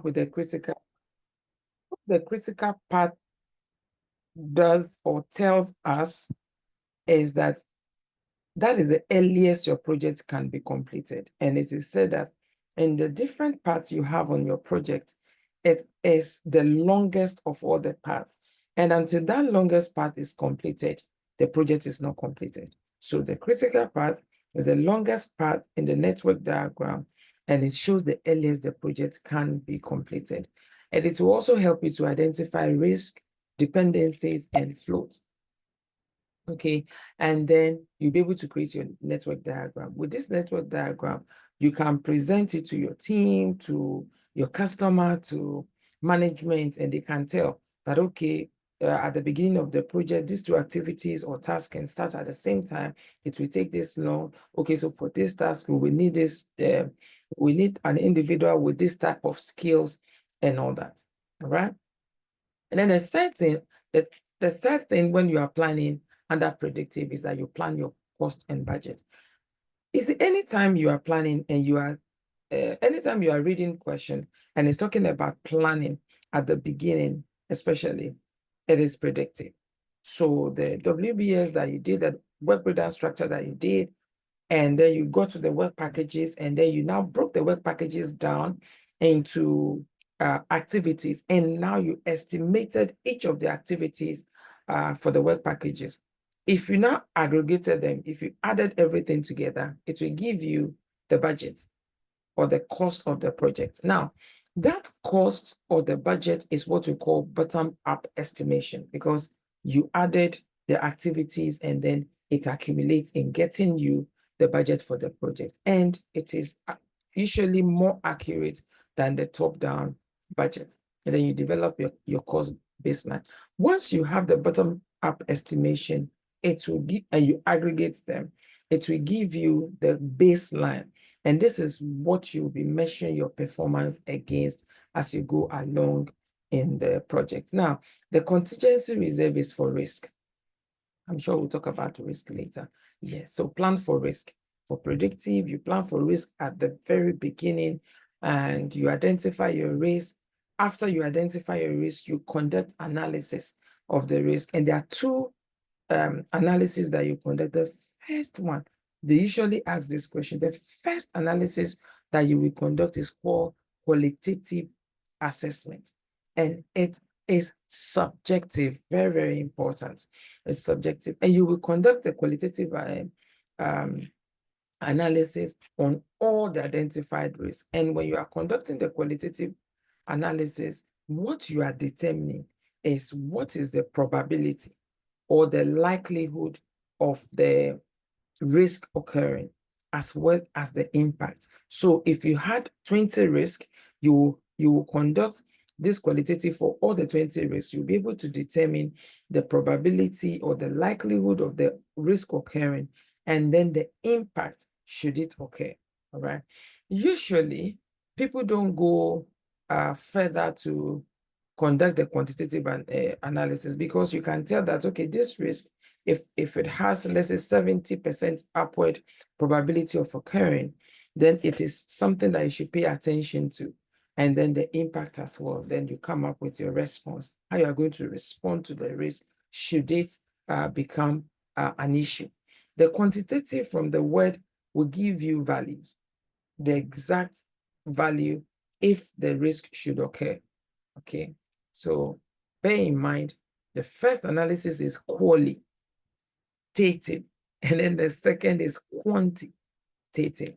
with the critical part does or tells us is that is the earliest your project can be completed. And it is said that in the different parts you have on your project, it is the longest of all the parts. And until that longest part is completed, the project is not completed. So the critical part is the longest part in the network diagram, and it shows the earliest the project can be completed. And it will also help you to identify risk, dependencies, and floats. Okay, and then you'll be able to create your network diagram. With this network diagram, you can present it to your team, to your customer, to management, and they can tell that, okay, at the beginning of the project, these two activities or tasks can start at the same time. It will take this long. Okay, so for this task, we need this, we need an individual with this type of skills and all that, all right? And then the third thing when you are planning under predictive is that you plan your cost and budget. Is it anytime you are planning and you are, anytime you are reading question and it's talking about planning at the beginning, especially, it is predictive. So the WBS that you did, that work breakdown structure that you did, and then you go to the work packages, and then you now broke the work packages down into activities, and now you estimated each of the activities for the work packages. If you now aggregated them, if you added everything together, it will give you the budget or the cost of the project. Now, that cost or the budget is what we call bottom-up estimation, because you added the activities and then it accumulates in getting you the budget for the project. And it is usually more accurate than the top-down budget. And then you develop your cost baseline. Once you have the bottom-up estimation, it will give, and you aggregate them, it will give you the baseline. And this is what you'll be measuring your performance against as you go along in the project. Now, the contingency reserve is for risk. I'm sure we'll talk about risk later. Yes, so plan for risk. For predictive, you plan for risk at the very beginning and you identify your risk. After you identify your risk, you conduct analysis of the risk. And there are two analysis that you conduct. The first one, they usually ask this question. The first analysis that you will conduct is called qualitative assessment. And it is subjective, very, very important. It's subjective. And you will conduct a qualitative analysis on all the identified risks. And when you are conducting the qualitative analysis, what you are determining is what is the probability or the likelihood of the risk occurring, as well as the impact. So if you had 20 risks, you will conduct this qualitative for all the 20 risks. You'll be able to determine the probability or the likelihood of the risk occurring, and then the impact should it occur, all right? Usually, people don't go further to conduct the quantitative analysis, because you can tell that, okay, this risk, if it has, let's say, 70% upward probability of occurring, then it is something that you should pay attention to. And then the impact as well. Then you come up with your response, how you are going to respond to the risk should it become an issue. The quantitative from the word will give you values, the exact value if the risk should occur. Okay, so bear in mind, the first analysis is qualitative, and then the second is quantitative.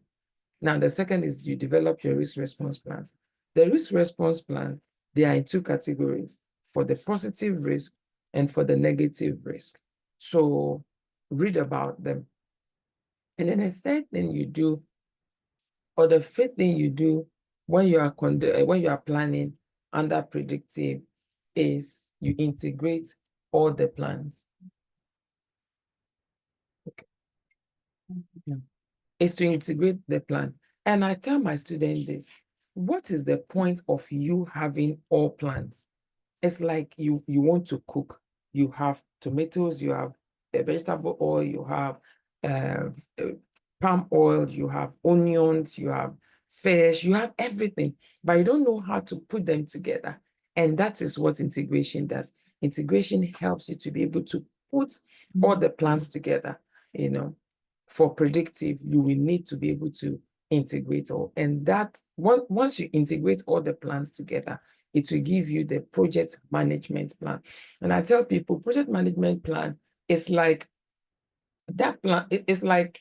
Now, the second is you develop your risk response plans. The risk response plan, they are in two categories, for the positive risk and for the negative risk. So read about them. And then the third thing you do, or the fifth thing you do when you are planning under predictive, is you integrate all the plans. Okay. Yeah. Is to integrate the plan. And I tell my students this, what is the point of you having all plans? It's like you want to cook. You have tomatoes, you have vegetable oil, you have palm oil, you have onions, you have fish, you have everything, but you don't know how to put them together. And that is what integration does. Integration helps you to be able to put all the plans together. For predictive, you will need to be able to integrate all. And that once you integrate all the plans together, it will give you the project management plan. And I tell people, project management plan is like that plan. It's like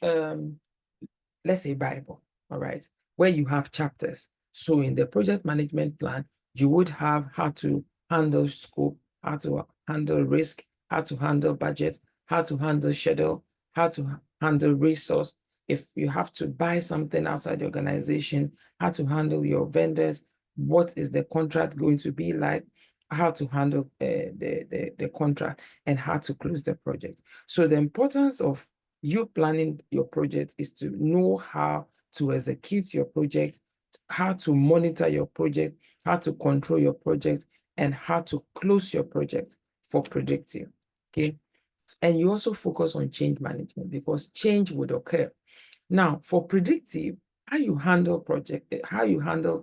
let's say Bible, all right, where you have chapters. So in the project management plan, you would have how to handle scope, how to handle risk, how to handle budget, how to handle schedule, how to handle resource. If you have to buy something outside the organization, how to handle your vendors, what is the contract going to be like, how to handle the contract, and how to close the project. So the importance of you planning your project is to know how to execute your project, how to monitor your project, how to control your project, and how to close your project for predictive. Okay. And you also focus on change management because change would occur. Now, for predictive, how you handle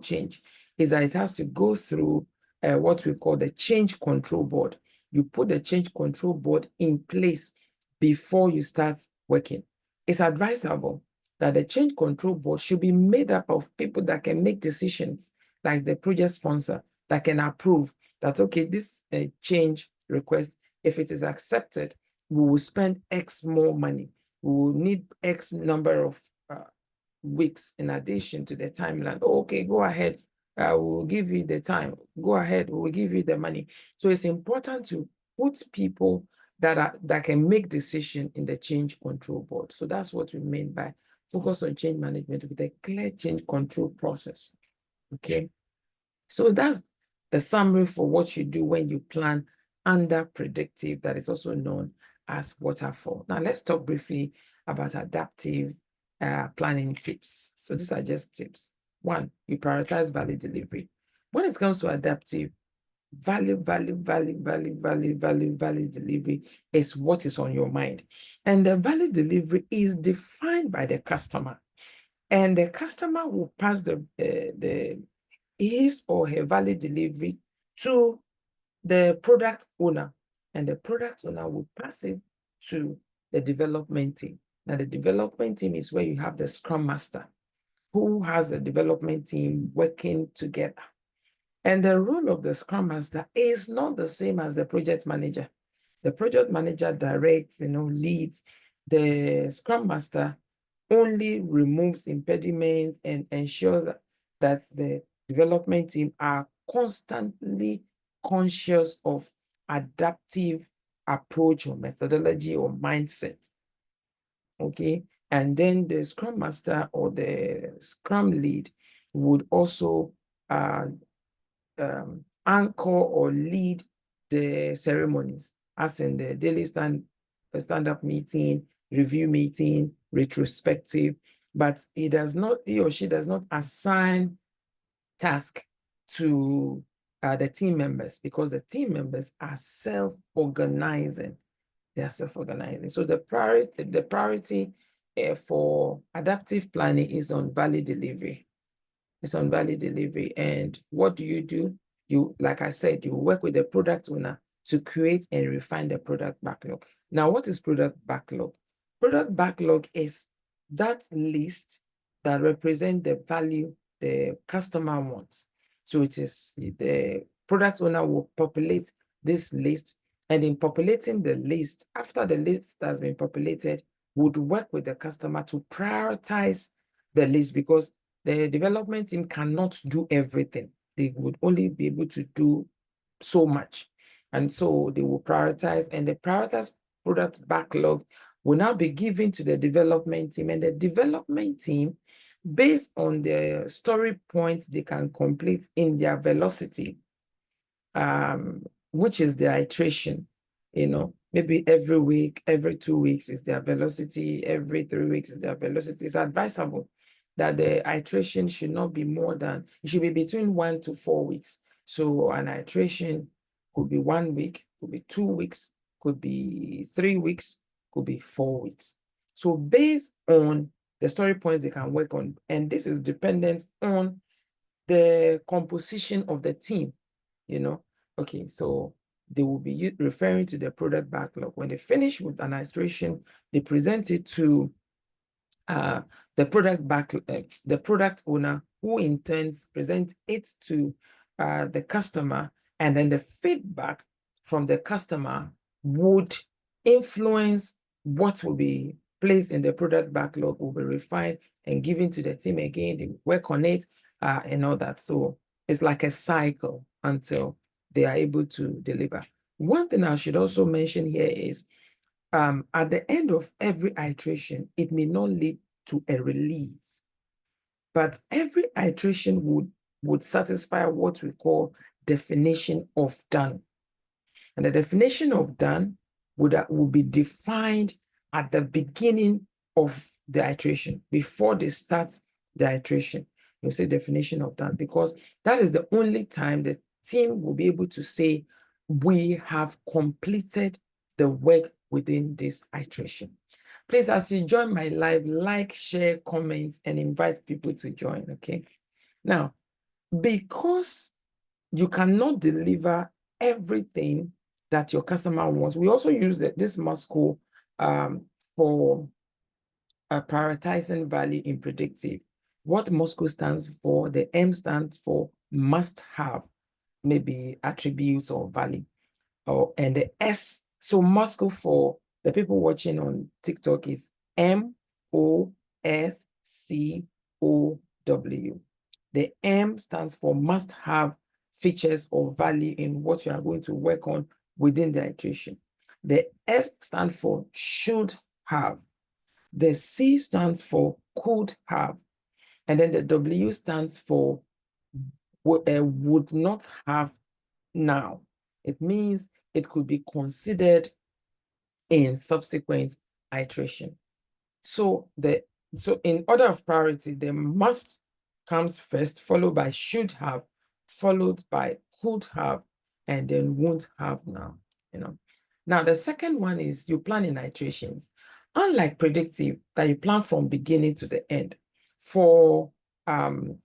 change is that it has to go through what we call the change control board. You put the change control board in place before you start working. It's advisable that the change control board should be made up of people that can make decisions, like the project sponsor, that can approve that, okay, this change request, if it is accepted, we will spend X more money. We will need X number of weeks in addition to the timeline. Okay, go ahead. We will give you the time. Go ahead. We will give you the money. So it's important to put people that can make decision in the change control board. So that's what we mean by focus on change management with a clear change control process. Okay. So that's the summary for what you do when you plan under predictive, that is also known as waterfall. Now let's talk briefly about adaptive planning tips. So these are just tips. One, you prioritize value delivery. When it comes to adaptive, value delivery is what is on your mind. And the value delivery is defined by the customer. And the customer will pass his or her value delivery to the product owner, and the product owner will pass it to the development team. Now, the development team is where you have the Scrum Master, who has the development team working together. And the role of the Scrum Master is not the same as the project manager. The project manager directs, leads. The Scrum Master only removes impediments and ensures that the development team are constantly conscious of adaptive approach or methodology or mindset. Okay. And then the Scrum Master or the Scrum lead would also anchor or lead the ceremonies, as in the daily stand-up meeting, review meeting, retrospective, but he or she does not assign task to the team members, because the team members are self-organizing. They are self-organizing. So the priority for adaptive planning is on value delivery. It's on value delivery. And what do? Like I said, you work with the product owner to create and refine the product backlog. Now, what is product backlog? Product backlog is that list that represents the value the customer wants. So it is the product owner will populate this list, and in populating the list, after the list has been populated, would work with the customer to prioritize the list, because the development team cannot do everything. They would only be able to do so much. And so they will prioritize, and the prioritized product backlog will now be given to the development team. And the development team, based on the story points they can complete in their velocity, which is their iteration, maybe every week, every 2 weeks is their velocity, every 3 weeks is their velocity. It's advisable that the iteration should not be more than, it should be between 1 to 4 weeks. So an iteration could be 1 week, could be 2 weeks, could be 3 weeks, could be 4 weeks. So based on the story points they can work on. And this is dependent on the composition of the team, you know. Okay, so they will be referring to the product backlog. When they finish with an iteration, they present it to the product owner, who in turn presents it to the customer, and then the feedback from the customer would influence what will be placed in the product backlog, will be refined and given to the team again. They work on it and all that. So it's like a cycle until they are able to deliver. One thing I should also mention here is at the end of every iteration, it may not lead to a release, but every iteration would satisfy what we call definition of done. And the definition of done would be defined at the beginning of the iteration, before they start the iteration. You'll say definition of done, because that is the only time the team will be able to say, we have completed the work within this iteration. Please, as you join my live, like, share, comment, and invite people to join, okay? Now, because you cannot deliver everything that your customer wants, we also use this MOSCO for prioritizing value in predictive. What MOSCO stands for, the M stands for must have, maybe attributes or value. And the S, so MOSCO for the people watching on TikTok is MOSCOW. The M stands for must have features or value in what you are going to work on within the iteration. The S stands for should have. The C stands for could have. And then the W stands for would not have now. It means it could be considered in subsequent iteration. So in order of priority, the must comes first, followed by should have, followed by could have, and then won't have now, you know. Now, the second one is you plan in iterations. Unlike predictive, that you plan from beginning to the end, for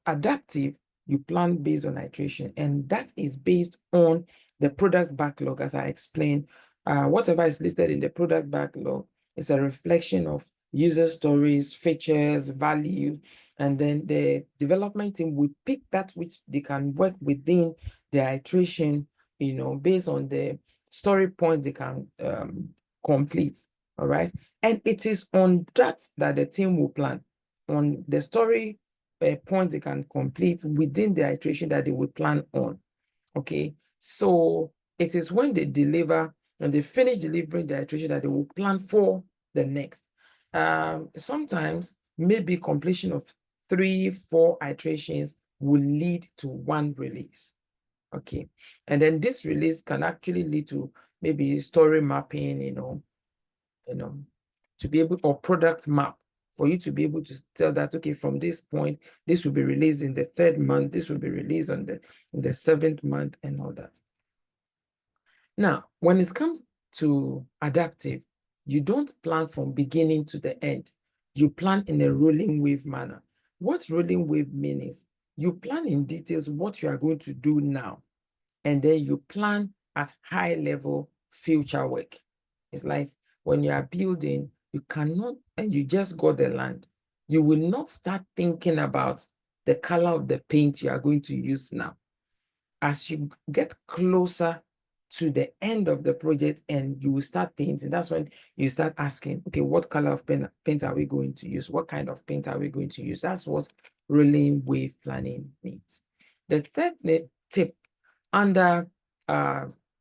adaptive, you plan based on iteration, and that is based on the product backlog, as I explained. Whatever is listed in the product backlog is a reflection of user stories, features, value, and then the development team will pick that which they can work within the iteration, you know, based on the story points they can complete. All right. And it is on that the team will plan, on the story points they can complete within the iteration that they will plan on. Okay. So it is when they deliver and they finish delivering the iteration that they will plan for the next. Sometimes maybe completion of 3-4 iterations will lead to one release. Okay. And then this release can actually lead to maybe story mapping, you know, to be able, or product map, for you to be able to tell that, okay, from this point, this will be released in the 3rd month, this will be released in the 7th month, and all that. Now, when it comes to adaptive, you don't plan from beginning to the end. You plan in a rolling wave manner. What rolling wave means? You plan in details what you are going to do now, and then you plan at high level future work. It's like when you are building, you cannot, and you just got the land, you will not start thinking about the color of the paint you are going to use now. As you get closer to the end of the project and you will start painting, that's when you start asking, okay, what color of paint are we going to use? What kind of paint are we going to use? That's what rolling wave planning means. The third tip under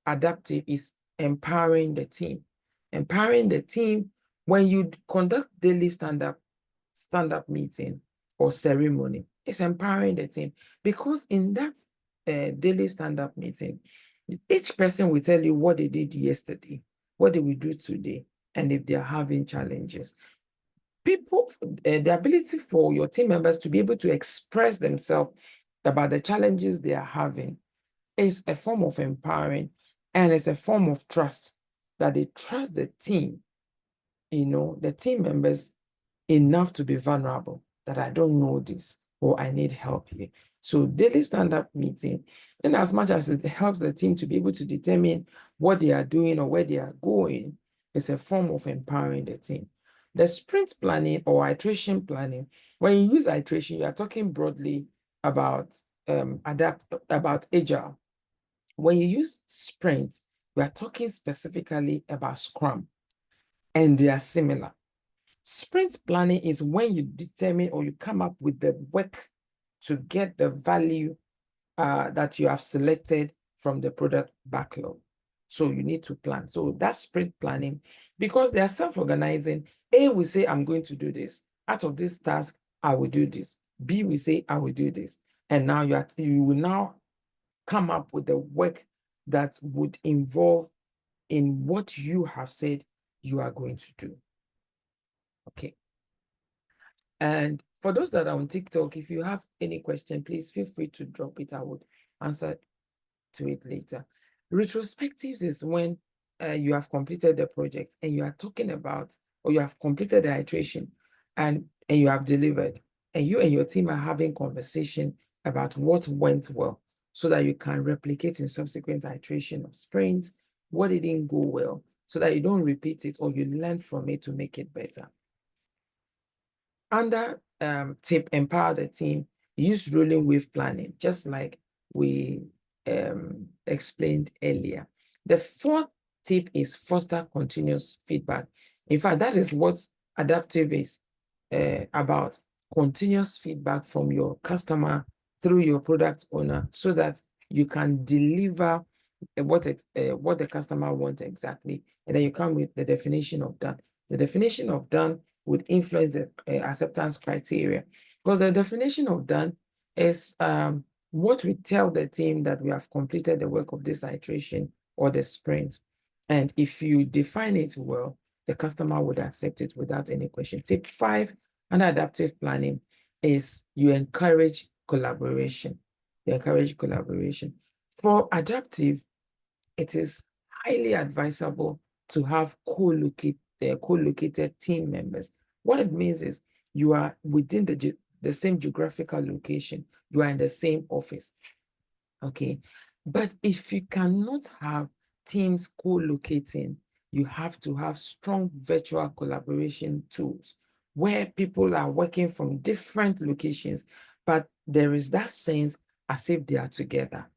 adaptive is empowering the team. Empowering the team, when you conduct daily stand-up meeting or ceremony, it's empowering the team, because in that daily stand-up meeting, each person will tell you what they did yesterday, what they will do today, and if they are having challenges. People, the ability for your team members to be able to express themselves about the challenges they are having is a form of empowering, and it's a form of trust, that they trust the team, you know, the team members enough to be vulnerable, that I don't know this or I need help here. So daily stand-up meeting, in as much as it helps the team to be able to determine what they are doing or where they are going, is a form of empowering the team. The sprint planning or iteration planning, when you use iteration, you are talking broadly about about agile. When you use sprint, we are talking specifically about Scrum, and they are similar. Sprint planning is when you determine or you come up with the work to get the value that you have selected from the product backlog. So you need to plan. So that's sprint planning, because they are self-organizing. A will say, I'm going to do this. Out of this task, I will do this. B will say, I will do this. And now you will now come up with the work that would involve in what you have said you are going to do. Okay. And for those that are on TikTok, if you have any question, please feel free to drop it. I would answer to it later. Retrospectives is when you have completed the project and you are talking about, or you have completed the iteration and you have delivered, and you and your team are having conversation about what went well, so that you can replicate in subsequent iteration of sprint what didn't go well, so that you don't repeat it or you learn from it to make it better. Under tip empower the team, use rolling wave planning, just like we explained earlier. The fourth tip is foster continuous feedback. In fact, that is what adaptive is about: continuous feedback from your customer through your product owner, so that you can deliver what the customer wants exactly, and then you come with the definition of done. The definition of done would influence the acceptance criteria, because the definition of done is what we tell the team that we have completed the work of this iteration or the sprint. And if you define it well, the customer would accept it without any question. Tip 5 under adaptive planning is you encourage collaboration. You encourage collaboration. For adaptive, it is highly advisable to have co-located team members. What it means is you are within the same geographical location. You are in the same office. Okay. But if you cannot have teams co-locating, you have to have strong virtual collaboration tools where people are working from different locations, but there is that sense as if they are together.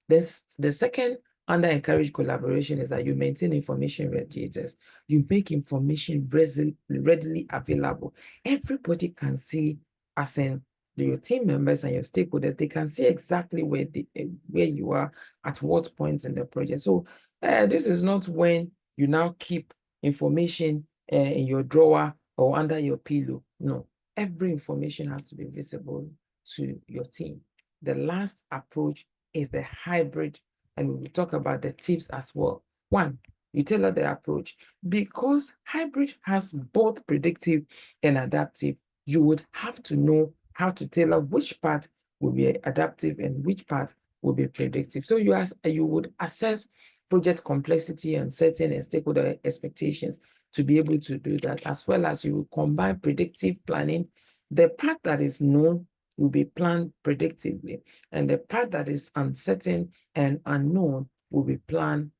The second under encourage collaboration is that you maintain information radiators. You make information readily available. Everybody can see, as in your team members and your stakeholders, they can see exactly where you are at what point in the project. So this is not when you now keep information in your drawer or under your pillow. No, every information has to be visible to your team. The last approach is the hybrid, and we will talk about the tips as well. One, you tailor the approach. Because hybrid has both predictive and adaptive, you would have to know how to tailor which part will be adaptive and which part will be predictive. So you would assess project complexity and setting and stakeholder expectations to be able to do that, as well as you will combine predictive planning. The part that is known will be planned predictively, and the part that is uncertain and unknown will be planned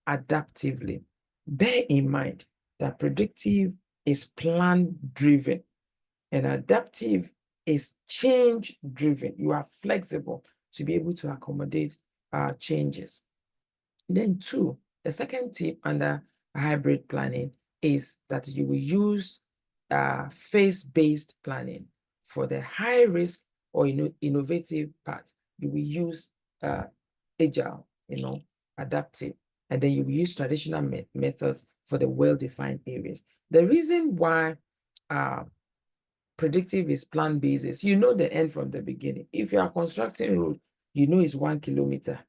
adaptively. Bear in mind that predictive is plan driven and adaptive is change driven. You are flexible to be able to accommodate changes. Then two, the second tip under hybrid planning is that you will use phase-based planning. For the high risk or innovative part, you will use agile, adaptive, and then you will use traditional methods for the well-defined areas. The reason why predictive is plan basis, you know the end from the beginning. If you are constructing road, you know it's 1 kilometer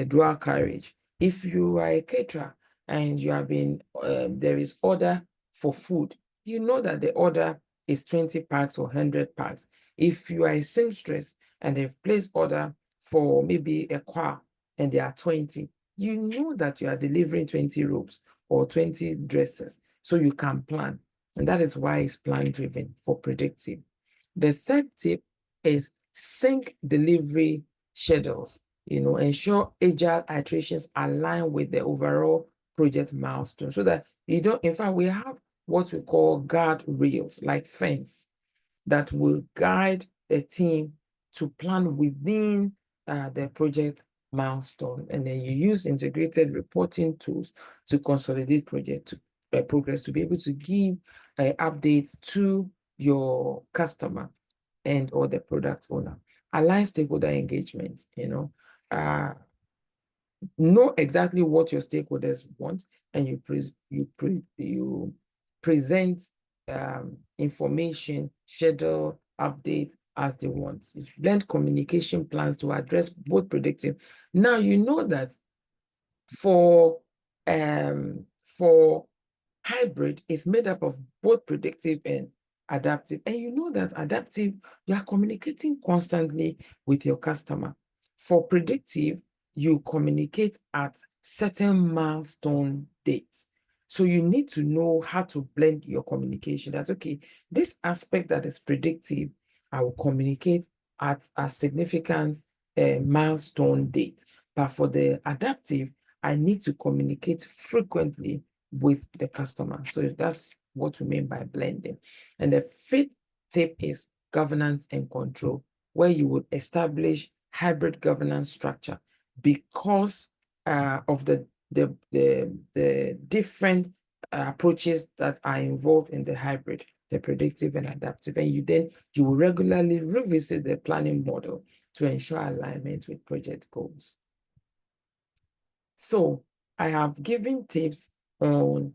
dual carriage. If you are a caterer and you have been there is order for food, you know that the order is 20 packs or 100 packs. If you are a seamstress and they've placed order for maybe a car and there are 20, you know that you are delivering 20 robes or 20 dresses, so you can plan. And that is why it's plan-driven for predictive. The third tip is sync delivery schedules. Ensure agile iterations align with the overall project milestone so that you don't, in fact, we have what we call guardrails, like fence, that will guide the team to plan within the project milestone. And then you use integrated reporting tools to consolidate project progress, to be able to give updates to your customer and or the product owner. Align stakeholder engagement, know exactly what your stakeholders want, and you present information, schedule, updates as they want. You blend communication plans to address both predictive. Now you know that for hybrid is made up of both predictive and adaptive. And you know that adaptive, you are communicating constantly with your customer. For predictive, you communicate at certain milestone dates. So you need to know how to blend your communication. That's okay. This aspect that is predictive, I will communicate at a significant milestone date. But for the adaptive, I need to communicate frequently with the customer. So that's what we mean by blending. And the fifth tip is governance and control, where you would establish hybrid governance structure because of the different approaches that are involved in the hybrid, the predictive and adaptive. And you will regularly revisit the planning model to ensure alignment with project goals. So I have given tips on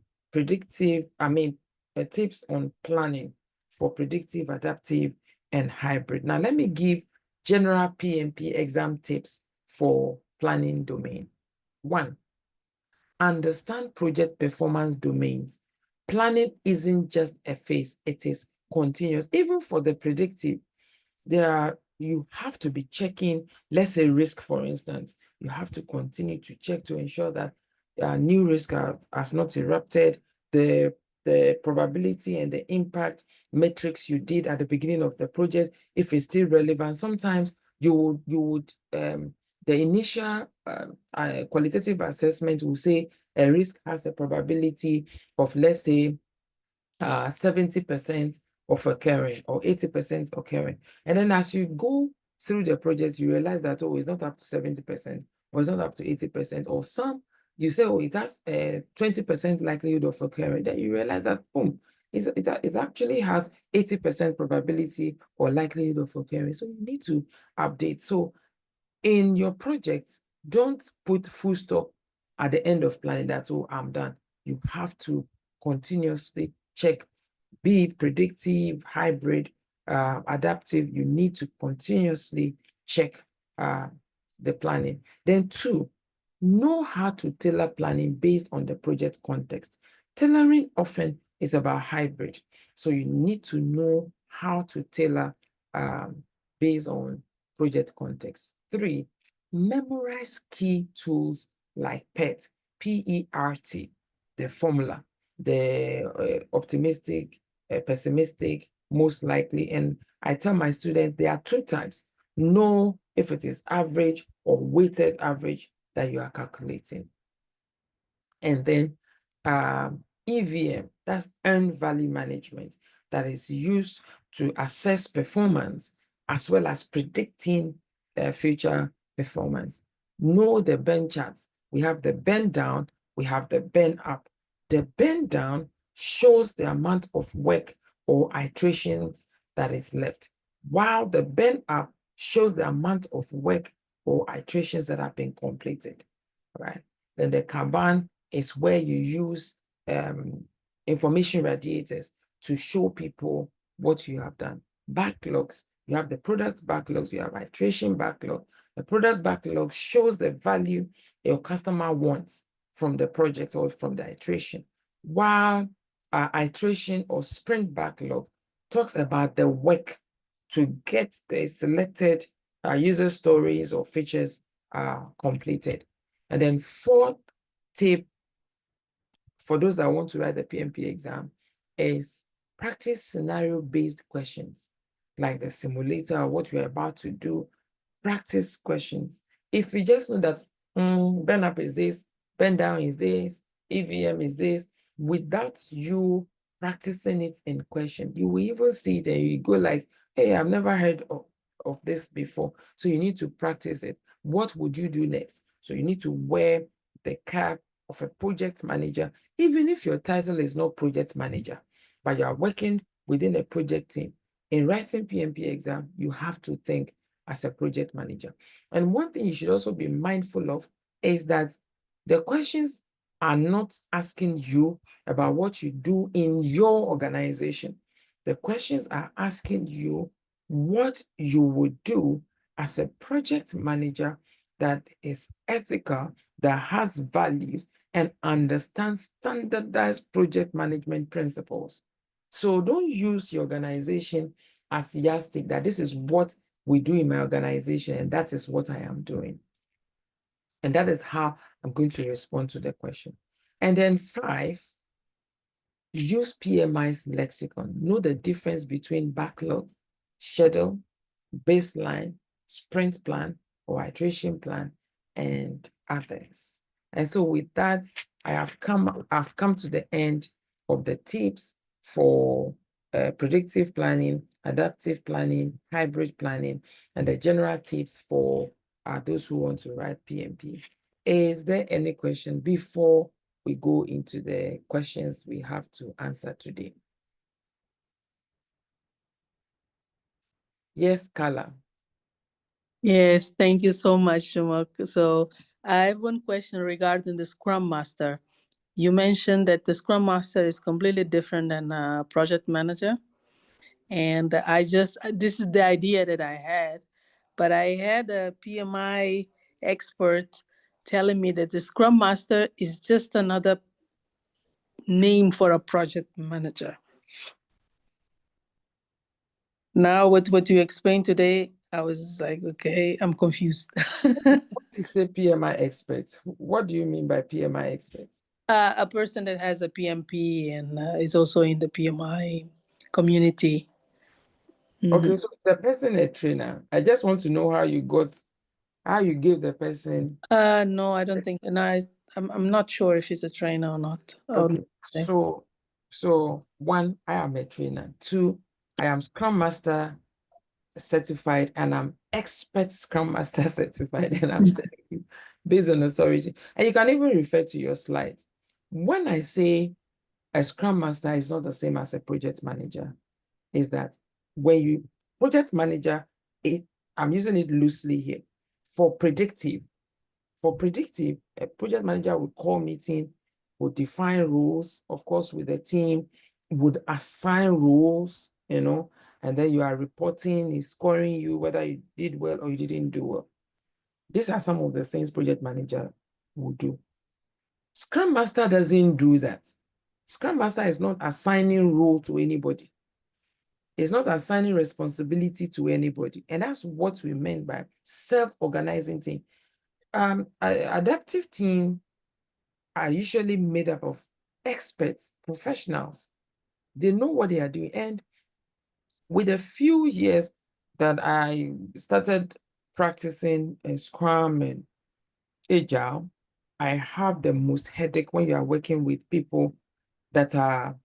tips on planning for predictive, adaptive, and hybrid. Now let me give general PMP exam tips for planning domain. 1, understand project performance domains. Planning isn't just a phase, it is continuous. Even for the predictive, you have to be checking, let's say risk, for instance. You have to continue to check to ensure that new risk has not erupted. The probability and the impact metrics you did at the beginning of the project, if it's still relevant. Sometimes you would the initial qualitative assessment will say a risk has a probability of, let's say, 70% of occurring or 80% occurring. And then as you go through the project, you realize that, oh, it's not up to 70%, or it's not up to 80%, or some, you say, oh, it has a 20% likelihood of occurring. Then you realize that, boom, it actually has 80% probability or likelihood of occurring. So you need to update. So in your project, don't put full stop at the end of planning that, oh, I'm done. You have to continuously check, be it predictive, hybrid, adaptive. You need to continuously check the planning. Then 2, know how to tailor planning based on the project context. Tailoring often is about hybrid. So you need to know how to tailor based on project context. 3, memorize key tools like PERT, P-E-R-T, the formula, the optimistic, pessimistic, most likely. And I tell my students there are 2 types. Know if it is average or weighted average that you are calculating. And then EVM, that's earned value management, that is used to assess performance as well as predicting future performance. Know the bend charts. We have the bend down, we have the bend up. The bend down shows the amount of work or iterations that is left, while the bend up shows the amount of work or iterations that have been completed, right? Then the Kanban is where you use information radiators to show people what you have done. Backlogs, you have the product backlogs, you have iteration backlog. The product backlog shows the value your customer wants from the project or from the iteration, while iteration or sprint backlog talks about the work to get the selected user stories or features completed. And then 4th tip for those that want to write the PMP exam is practice scenario-based questions, like the simulator, what we're about to do. Practice questions. If you just know that burn up is this, burn down is this, EVM is this, without you practicing it in question, you will even see it and you go like, hey, I've never heard of this before. So you need to practice it. What would you do next? So you need to wear the cap of a project manager, even if your title is not project manager, but you are working within a project team. In writing PMP exam, you have to think as a project manager. And one thing you should also be mindful of is that the questions are not asking you about what you do in your organization. The questions are asking you what you would do as a project manager that is ethical, that has values, and understands standardized project management principles. So don't use your organization as yardstick that this is what we do in my organization, and that is what I am doing. And that is how I'm going to respond to the question. And then 5, use PMI's lexicon. Know the difference between backlog, schedule, baseline, sprint plan, or iteration plan, and others. And so with that, I've come to the end of the tips for predictive planning, adaptive planning, hybrid planning, and the general tips for those who want to write PMP. Is there any question before we go into the questions we have to answer today? Yes, Carla. Yes, thank you so much, Shumak. So I have one question regarding the Scrum Master. You mentioned that the Scrum Master is completely different than a project manager. And this is the idea that I had, but I had a PMI expert telling me that the Scrum Master is just another name for a project manager. Now, what you explained today, I was like, okay, I'm confused. You say PMI expert. What do you mean by PMI expert? A person that has a PMP and is also in the PMI community. Okay, so is the person a trainer? I just want to know how you gave the person. No, I don't think. No, I'm not sure if he's a trainer or not. Okay, so 1, I am a trainer. 2, I am Scrum Master certified, and I'm expert Scrum Master certified, and I'm telling you based on authority. And you can even refer to your slide. When I say a Scrum Master is not the same as a project manager, is that when you project manager, I'm using it loosely here. For predictive, a project manager would call meeting, would define rules, of course, with the team, would assign rules, and then you are reporting, is scoring you whether you did well or you didn't do well. These are some of the things project manager will do. Scrum Master doesn't do that. Scrum Master is not assigning role to anybody. It's not assigning responsibility to anybody. And that's what we meant by self-organizing team. Adaptive team are usually made up of experts, professionals. They know what they are doing. And with a few years that I started practicing Scrum and Agile, I have the most headache when you are working with people that are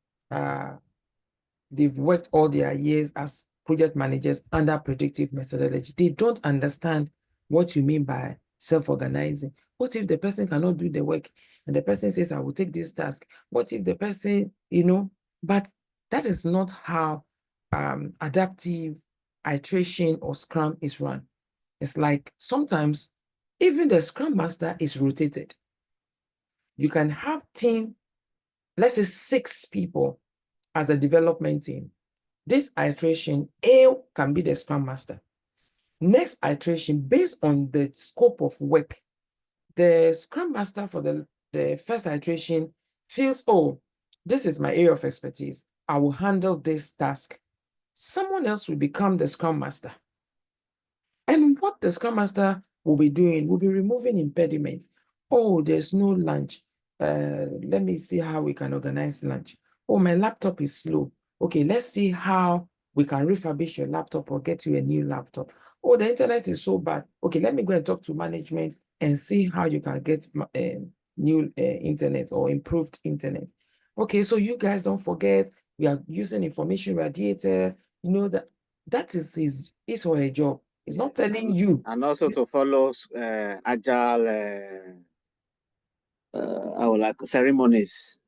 they've worked all their years as project managers under predictive methodology. They don't understand what you mean by self-organizing. What if the person cannot do the work and the person says, I will take this task? What if the person, but that is not how adaptive iteration or Scrum is run. It's like sometimes even the Scrum Master is rotated. You can have team, let's say 6 people as a development team. This iteration, A can be the Scrum Master. Next iteration, based on the scope of work, the Scrum Master for the first iteration feels, oh, this is my area of expertise. I will handle this task. Someone else will become the Scrum Master. And what the Scrum Master will be doing will be removing impediments. Oh, there's no lunch. Let me see how we can organize lunch. Oh, my laptop is slow. Okay, let's see how we can refurbish your laptop or get you a new laptop. Oh, the internet is so bad. Okay, let me go and talk to management and see how you can get new internet or improved internet. Okay, so you guys don't forget, we are using information radiators. You know that is his or her job. It's not telling you. And also to follow agile ceremonies.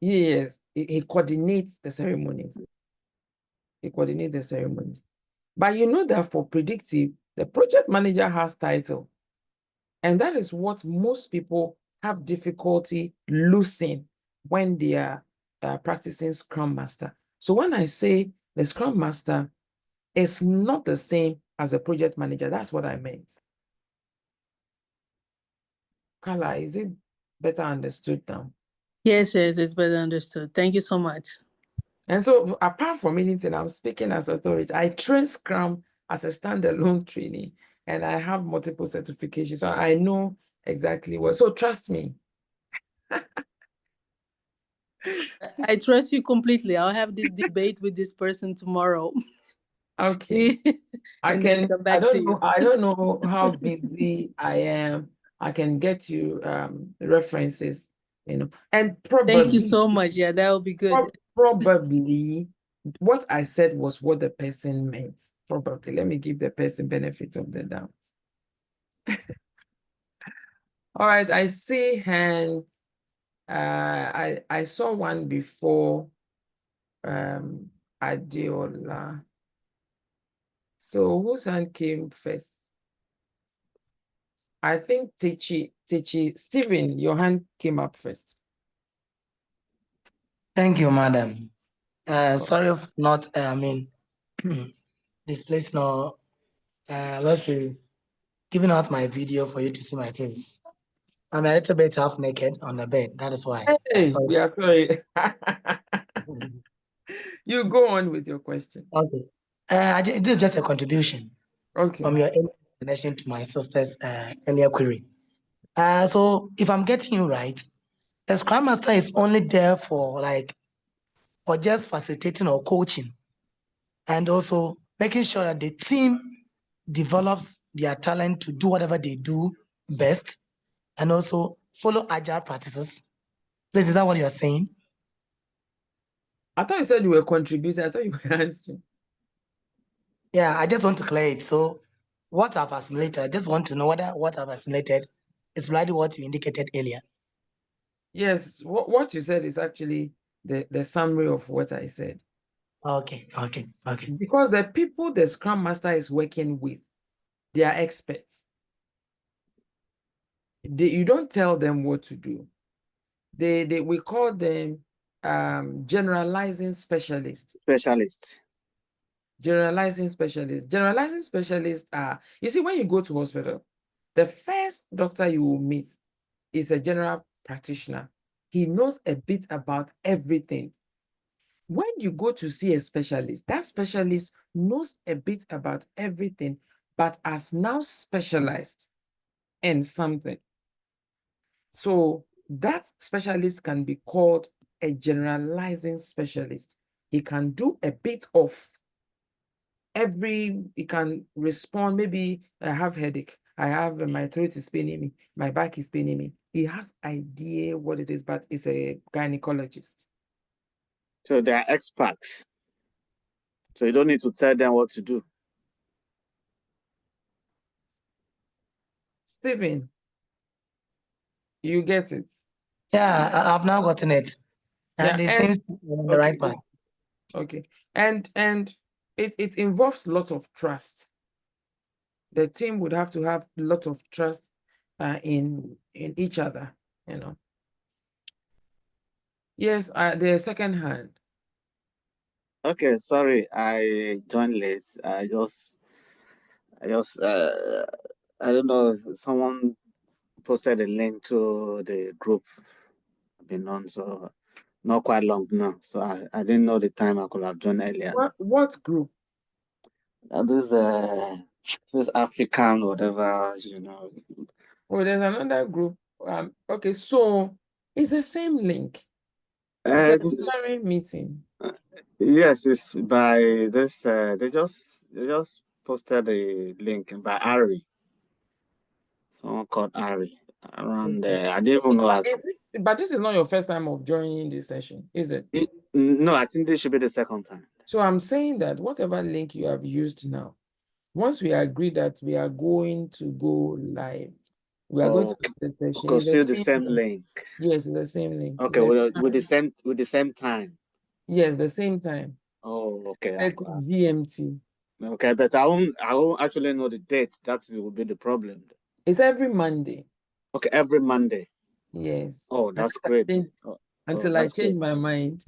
Yes, he coordinates the ceremonies. He coordinates the ceremonies. But you know that for predictive, the project manager has title. And that is what most people have difficulty losing when they are practicing Scrum Master. So when I say the Scrum Master is not the same as a project manager, that's what I meant. Carla, is it better understood now? Yes, it's better understood. Thank you so much. And so apart from anything, I'm speaking as authority. I train Scrum as a standalone training, and I have multiple certifications. So I know exactly what. So trust me. I trust you completely. I'll have this debate with this person tomorrow. Okay. And then come back to you. I don't know how busy I am. I can get you references, and probably. Thank you so much. Yeah, that will be good. Probably what I said was what the person meant. Probably. Let me give the person benefit of the doubt. All right, I see hands. I saw one before Adiola. So whose hand came first? I think Tichi, Stephen, your hand came up first. Thank you, madam. Sorry if not, this place now, let's see, giving out my video for you to see my face. I'm a little bit half naked on the bed. That is why. Hey, Sorry. we are sorry. You go on with your question. Okay. This is just a contribution Okay. from your explanation to my sister's earlier query. So if I'm getting you right, the Scrum Master is only there for just facilitating or coaching, and also making sure that the team develops their talent to do whatever they do best, and also follow agile practices. Please, is that what you're saying? I thought you said you were contributing. I thought you were answering. Yeah, I just want to clear it. So what I've assimilated, I just want to know whether what I've assimilated is really what you indicated earlier. Yes, what you said is actually the summary of what I said. Okay. Because the people the Scrum Master is working with, they are experts. You don't tell them what to do. We call them generalizing specialists. Generalizing specialists. Generalizing specialists are, you see, when you go to hospital, the first doctor you will meet is a general practitioner. He knows a bit about everything. When you go to see a specialist, that specialist knows a bit about everything, but has now specialized in something. So that specialist can be called a generalizing specialist. He can do a bit of he can respond. Maybe I have headache. I have my throat is paining me. My back is paining me. He has idea what it is, but he's a gynecologist. So they are experts. So you don't need to tell them what to do. Stephen, you get it? Yeah, I've now gotten it. And Yeah, it seems on the right path. Okay. And it involves a lot of trust. The team would have to have a lot of trust in each other, Yes, the second hand. Okay, sorry, I joined late. I don't know, someone posted a link to the group I've been on, so not quite long now. So I didn't know the time. I could have joined earlier. What group? This African, whatever, Oh, there's another group. Okay, so it's the same link. It's a sharing meeting. Yes, it's by this. They just posted a link by Ari. Someone called Ari around there. I didn't even know how to. But this is not your first time of joining this session, is it? No, I think this should be the second time. So I'm saying that whatever link you have used now, once we agree that we are going to go live, we are going to Okay. the session. Okay, It's still the same link. Yes, it's the same link. Okay, with the same time. Yes, the same time. Oh, okay. 30 GMT. Okay, but I won't actually know the dates. That will be the problem. It's every Monday. Okay, every Monday. Yes. Oh, that's great. Until I change my mind.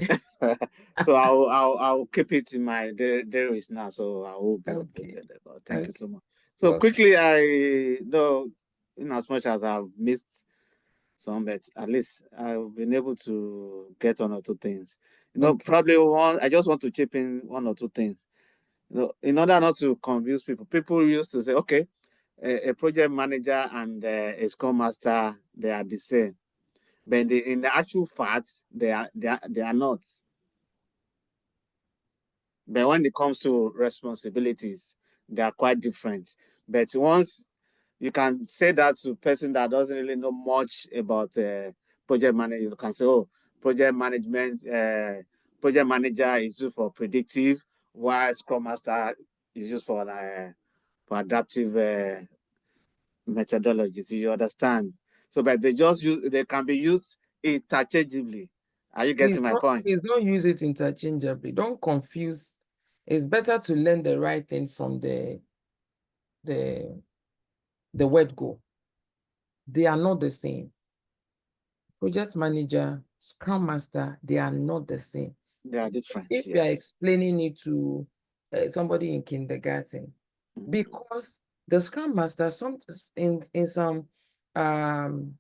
So I'll keep it in my diaries now. So I will be Okay. updated. Thank you so much. So Well, quickly, I know, in as much as I've missed some, but at least I've been able to get one or two things. Probably one. I just want to chip in one or two things. In order not to confuse people, people used to say, okay, a project manager and a scrum master, they are the same. But in the actual facts, they are not. But when it comes to responsibilities, they are quite different. But once you can say that to a person that doesn't really know much about project management, you can say, oh, project manager is used for predictive, while Scrum Master is used for adaptive methodologies. You understand? So, but they can be used interchangeably. Are you getting my point? Please don't use it interchangeably. Don't confuse. It's better to learn the right thing from the word go. They are not the same. Project manager, Scrum Master, they are not the same. They are different. If you are explaining it to somebody in kindergarten, because the Scrum Master, in some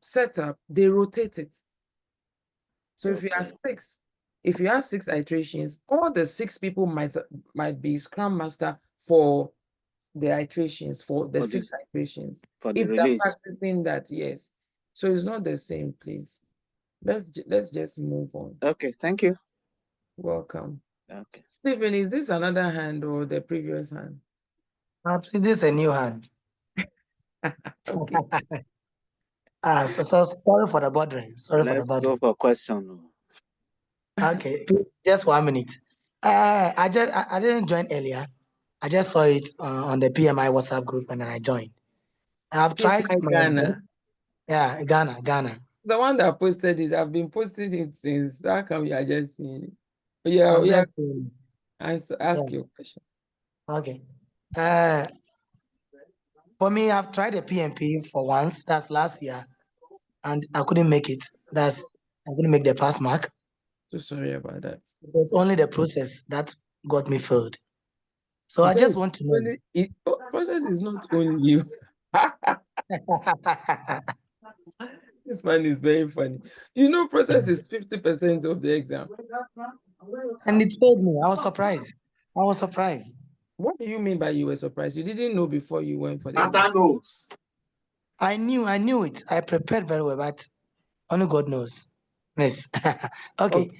setup, they rotate it. So if you have six iterations, all the 6 people might be Scrum Master for the iterations, for the 6 iterations. For the if release. they're practicing that, yes. So it's not the same, please. Let's just move on. Okay, thank you. Welcome. Okay. Stephen, is this another hand or the previous hand? Please, this is a new hand. Okay. So sorry for the bothering. Let's go for a question. Okay, just 1 minute. I didn't join earlier. I just saw it on the PMI WhatsApp group and then I joined. I've tried Ghana. Yeah, Ghana. The one that posted it, I've been posting it since. How come you are just seeing it? Yeah. Ask your question. Okay. For me, I've tried a PMP for once. That's last year, and I couldn't make it. I couldn't make the pass mark. So sorry about that. It was only the process that got me failed. So I just want to know. Process is not only you. This one is very funny. Process is 50% of the exam. And it failed me. I was surprised. What do you mean by you were surprised? You didn't know before you went for the exam? knows. I knew it. I prepared very well, but only God knows. Yes. Okay.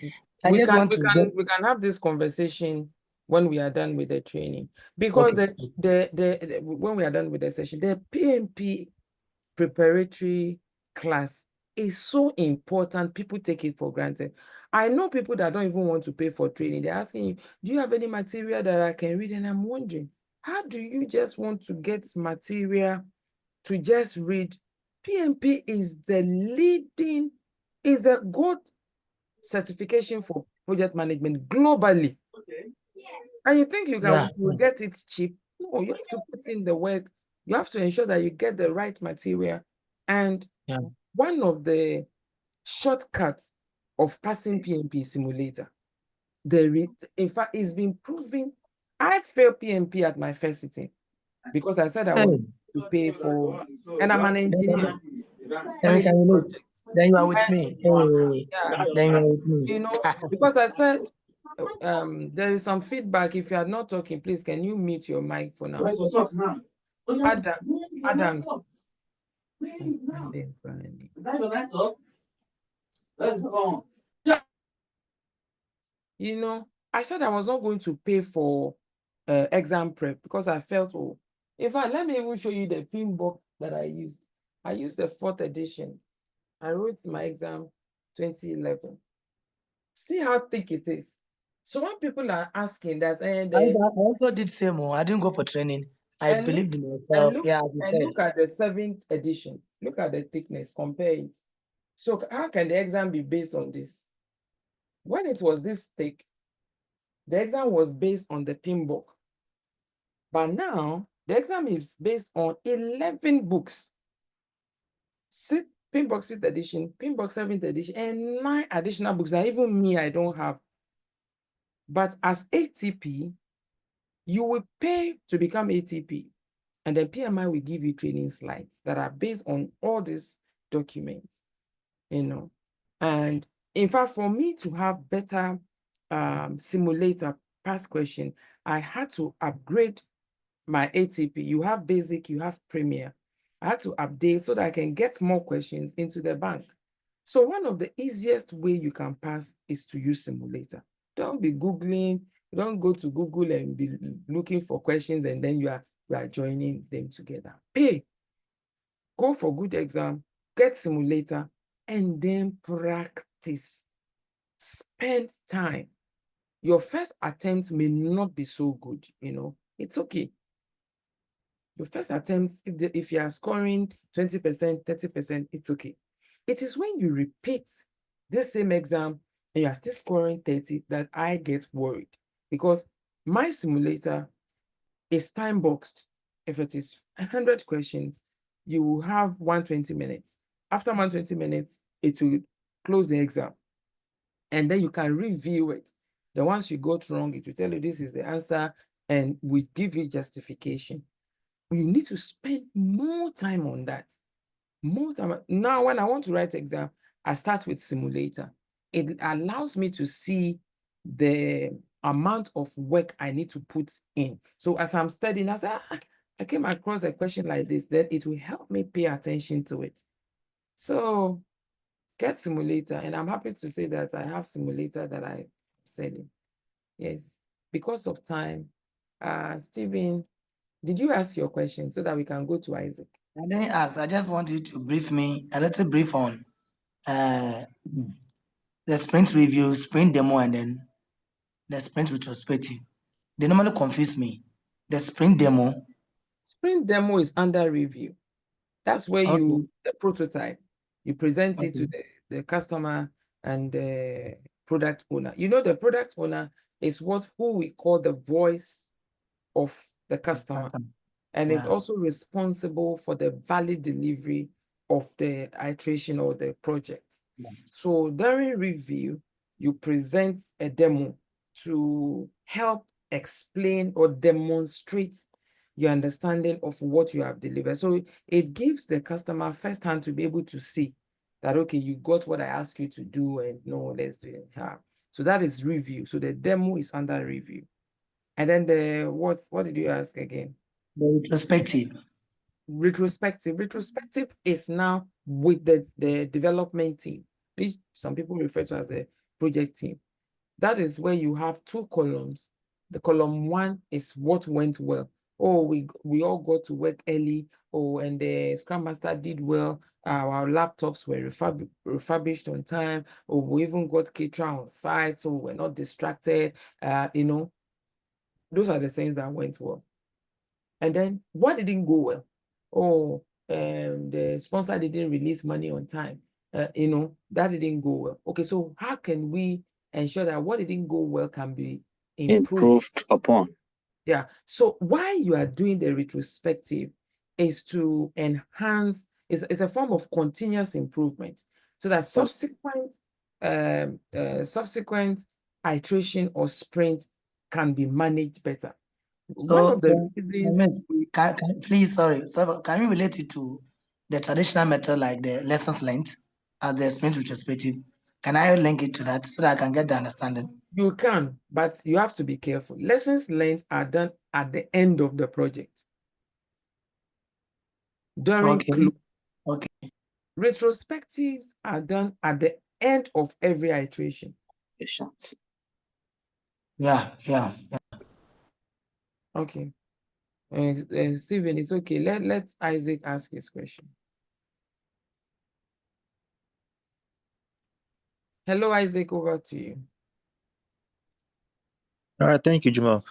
We can have this conversation when we are done with the training, because when we are done with the session, the PMP preparatory class is so important. People take it for granted. I know people that don't even want to pay for training. They're asking you, do you have any material that I can read? And I'm wondering, how do you just want to get material to just read? PMP is the gold certification for project management globally. And you think you will get it cheap? No, you have to put in the work. You have to ensure that you get the right material. And one of the shortcuts of passing PMP simulator, in fact, it's been proven. I failed PMP at my first sitting because I said I was to pay for, and I'm an engineer. Then you are with me. Then you are with me. Because I said there is some feedback. If you are not talking, please can you mute your mic for now? Adam. I said I was not going to pay for exam prep because I felt, oh, in fact, let me even show you the pin book that I used. I used the 4th edition. I wrote my exam 2011. See how thick it is. So when people are asking that, and I also did same. I didn't go for training. I and look, believed in myself. Yeah, as you and said. look at the 7th edition. Look at the thickness, compare it. So how can the exam be based on this? When it was this thick, the exam was based on the pin book. But now the exam is based on 11 books. Pinbox 6th edition, Pinbox 7th edition, and 9 additional books that even me, I don't have. But as ATP, you will pay to become ATP. And then PMI will give you training slides that are based on all these documents, And in fact, for me to have better simulator past question, I had to upgrade my ATP. You have basic, you have premier. I had to update so that I can get more questions into the bank. So one of the easiest way you can pass is to use simulator. Don't be Googling, don't go to Google and be looking for questions and then you are joining them together. Pay, go for good exam, get simulator, and then practice. Spend time. Your first attempt may not be so good, it's okay. Your first attempt, if you are scoring 20%, 30%, it's okay. It is when you repeat this same exam and you are still scoring 30 that I get worried, because my simulator is time boxed. If it is 100 questions, you will have 120 minutes. After 120 minutes, it will close the exam. And then you can review it. The ones you got wrong, it will tell you this is the answer and we give you justification. You need to spend more time on that. More time. Now, when I want to write exam, I start with simulator. It allows me to see the amount of work I need to put in. So as I'm studying, I say, I came across a question like this, then it will help me pay attention to it. So get simulator, and I'm happy to say that I have simulator that I'm selling. Yes, because of time. Stephen, did you ask your question so that we can go to Isaac? I didn't ask. I just want you to brief me a little brief on the sprint review, sprint demo, and then the sprint retrospective. They normally confuse me. The sprint demo. Sprint demo is under review. That's where Okay. the prototype, you present it to Okay. the customer and the product owner. The product owner is who we call the voice of the customer. And is Yeah. also responsible for the valid delivery of the iteration or the project. Yes. So during review, you present a demo to help explain or demonstrate your understanding of what you have delivered. So it gives the customer firsthand to be able to see that, okay, you got what I asked you to do, and no, let's do it. So that is review. So the demo is under review. And then what did you ask again? The retrospective. Retrospective is now with the development team, which some people refer to as the project team. That is where you have 2 columns. The column 1 is what went well. Oh, we all got to work early. Oh, and the Scrum Master did well. Our laptops were refurbished on time. Or we even got caterer on site, so we're not distracted. Those are the things that went well. And then what didn't go well? Oh, the sponsor didn't release money on time. That didn't go well. Okay, so how can we ensure that what didn't go well can be improved upon? Yeah. So why you are doing the retrospective is to enhance, is a form of continuous improvement, so that subsequent iteration or sprint can be managed better. One of the reasons please, sorry. So can you relate it to the traditional method like the lessons learned as the sprint retrospective? Can I link it to that so that I can get the understanding? You can, but you have to be careful. Lessons learned are done at the end of the project. During close. Okay. Retrospectives are done at the end of every iteration. Yeah. Okay. Stephen, it's okay. Let Isaac ask his question. Hello, Isaac, over to you. All right, thank you, Jamal.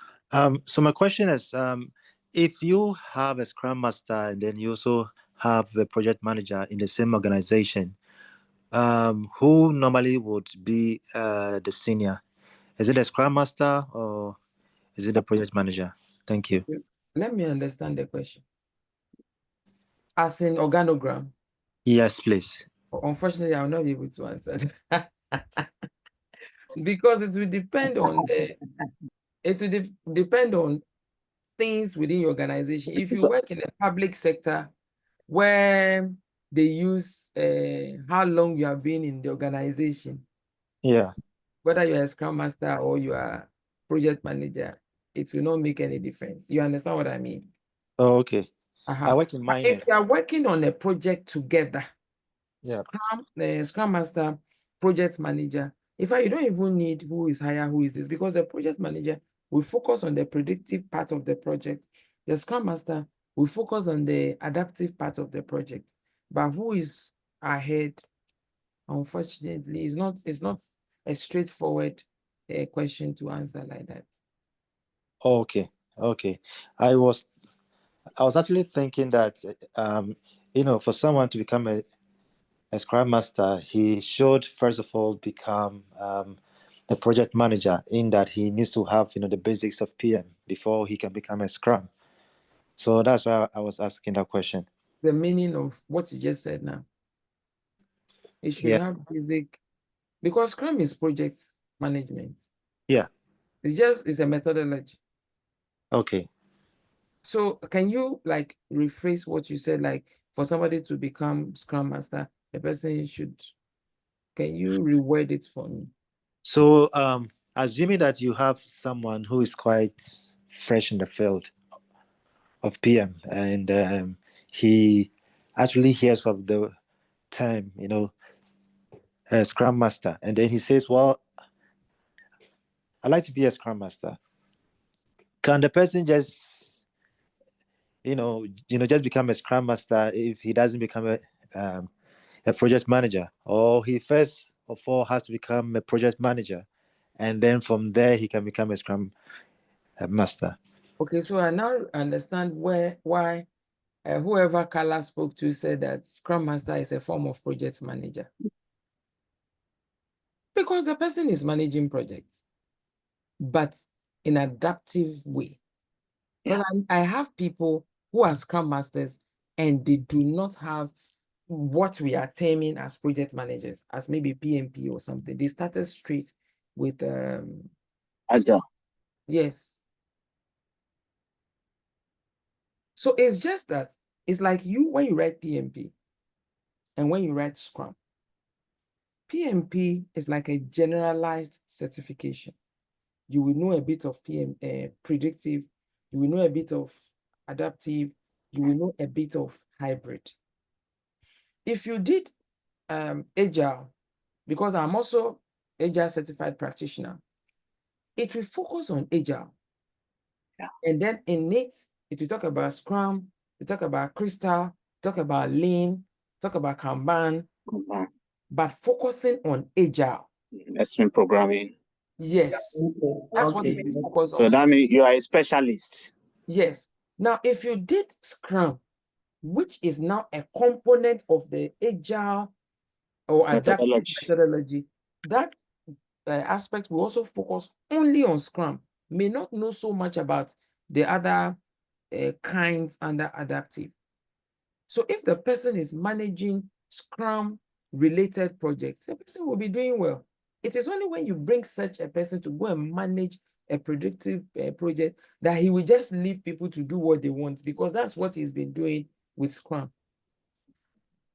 So my question is, if you have a Scrum Master and then you also have a project manager in the same organization, who normally would be the senior? Is it the Scrum Master or is it the project manager? Thank you. Let me understand the question. As in organogram. Yes, please. Unfortunately, I'll not be able to answer that. Because it will depend on depend on things within your organization. If you work in a public sector where they use how long you have been in the organization, Yeah. whether you're a Scrum Master or you are project manager, it will not make any difference. You understand what I mean? Oh, okay. I Uh-huh. work in mining. If you are working on a project together, Yeah. Scrum Master, project manager, in fact, you don't even need who is higher, who is this, because the project manager will focus on the predictive part of the project. The Scrum Master will focus on the adaptive part of the project. But who is ahead, unfortunately, it's not a straightforward question to answer like that. Okay. Okay. I was actually thinking that for someone to become a Scrum Master, he should first of all become a project manager, in that he needs to have the basics of PM before he can become a Scrum. So that's why I was asking that question. The meaning of what you just said now. It should Yeah. have basic, because Scrum is project management. Yeah. It's a methodology. Okay. So can you like rephrase what you said, like for somebody to become Scrum Master, the person should, can you reword it for me? So assuming that you have someone who is quite fresh in the field of PM, and he actually hears of the term, Scrum Master, and then he says, well, I like to be a Scrum Master. Can the person just just become a Scrum Master if he doesn't become a project manager? Or he first of all has to become a project manager, and then from there he can become a Scrum Master? Okay, so I now understand why whoever Carla spoke to said that Scrum Master is a form of project manager. Because the person is managing projects, but in an adaptive way. Because I have people who are Scrum Masters and they do not have what we are terming as project managers, as maybe PMP or something. They started straight with Agile. yes. So it's just that it's like you when you write PMP and when you write Scrum. PMP is like a generalized certification. You will know a bit of predictive, you will know a bit of adaptive, you will know a bit of hybrid. If you did Agile, because I'm also Agile certified practitioner, it will focus on Agile. Yeah. And then in it will talk about Scrum, we talk about Crystal, talk about Lean, talk about Kanban, but focusing on Agile. Sprint programming. Yes, that's what it will focus on. So that means you are a specialist. Yes. Now, if you did Scrum, which is now a component of the Agile or adaptive methodology, that aspect will also focus only on Scrum, may not know so much about the other kinds under adaptive. So if the person is managing Scrum related projects, the person will be doing well. It is only when you bring such a person to go and manage a predictive project that he will just leave people to do what they want, because that's what he's been doing with Scrum.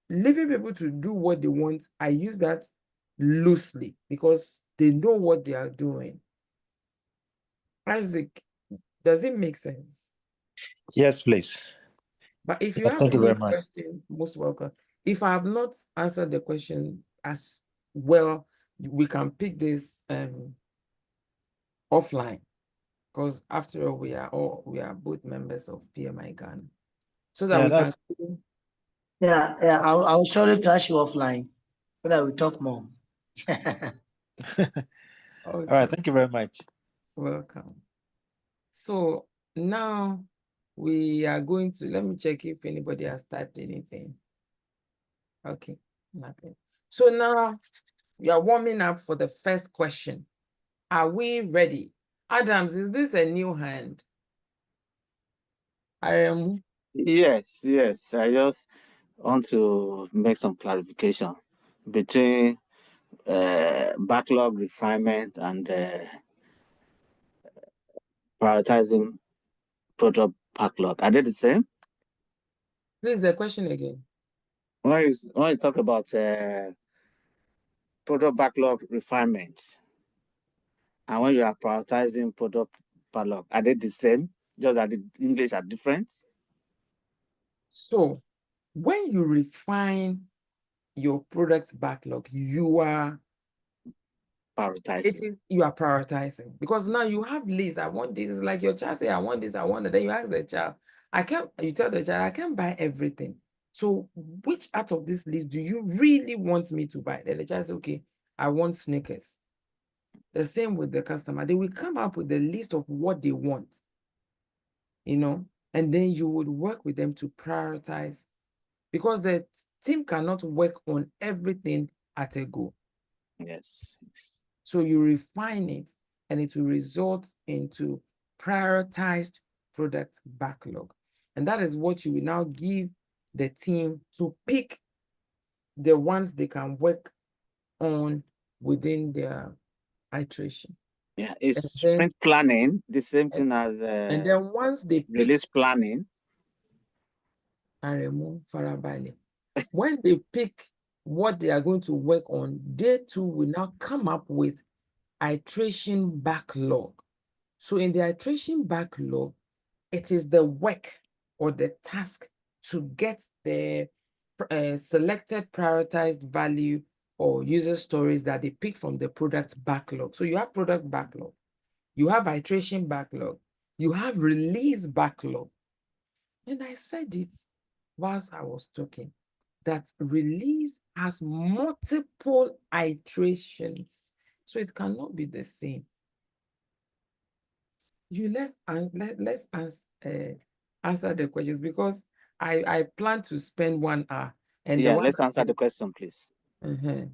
Leaving people to do what they want, I use that loosely because they know what they are doing. Isaac, does it make sense? Yes, please. But if you have Thank you any very much. question, most welcome. If I have not answered the question as well, we can pick this offline, because after all, we are both members of PMI Ghana, so that we can. Yeah, I'll surely catch you offline so that we talk more. All right, thank you very much. Welcome. So now we are going to, let me check if anybody has typed anything. Okay, nothing. So now we are warming up for the first question. Are we ready? Adams, is this a new hand? I am. Yes. I just want to make some clarification between backlog refinement and prioritizing product backlog. Are they the same? Please, the question again. When you talk about product backlog refinement, and when you are prioritizing product backlog, are they the same? Just that the English are different? So when you refine your product backlog, you are Prioritizing. you are prioritizing, because now you have lists. I want this. It's like your child say, I want this, I want that. Then you ask the child, you tell the child, I can't buy everything. So which out of this list do you really want me to buy? Then the child says, okay, I want sneakers. The same with the customer. They will come up with the list of what they want, and then you would work with them to prioritize, because the team cannot work on everything at a go. Yes. So you refine it, and it will result into prioritized product backlog. And that is what you will now give the team to pick the ones they can work on within their iteration. Yeah, is sprint planning the same thing as and then once they pick release planning? When they pick what they are going to work on, they too will now come up with iteration backlog. So in the iteration backlog, it is the work or the task to get the selected prioritized value or user stories that they pick from the product backlog. So you have product backlog, you have iteration backlog, you have release backlog. And I said it whilst I was talking, that release has multiple iterations. So it cannot be the same. Let's answer the questions, because I plan to spend 1 hour. And yeah, let's answer the question, please. Okay.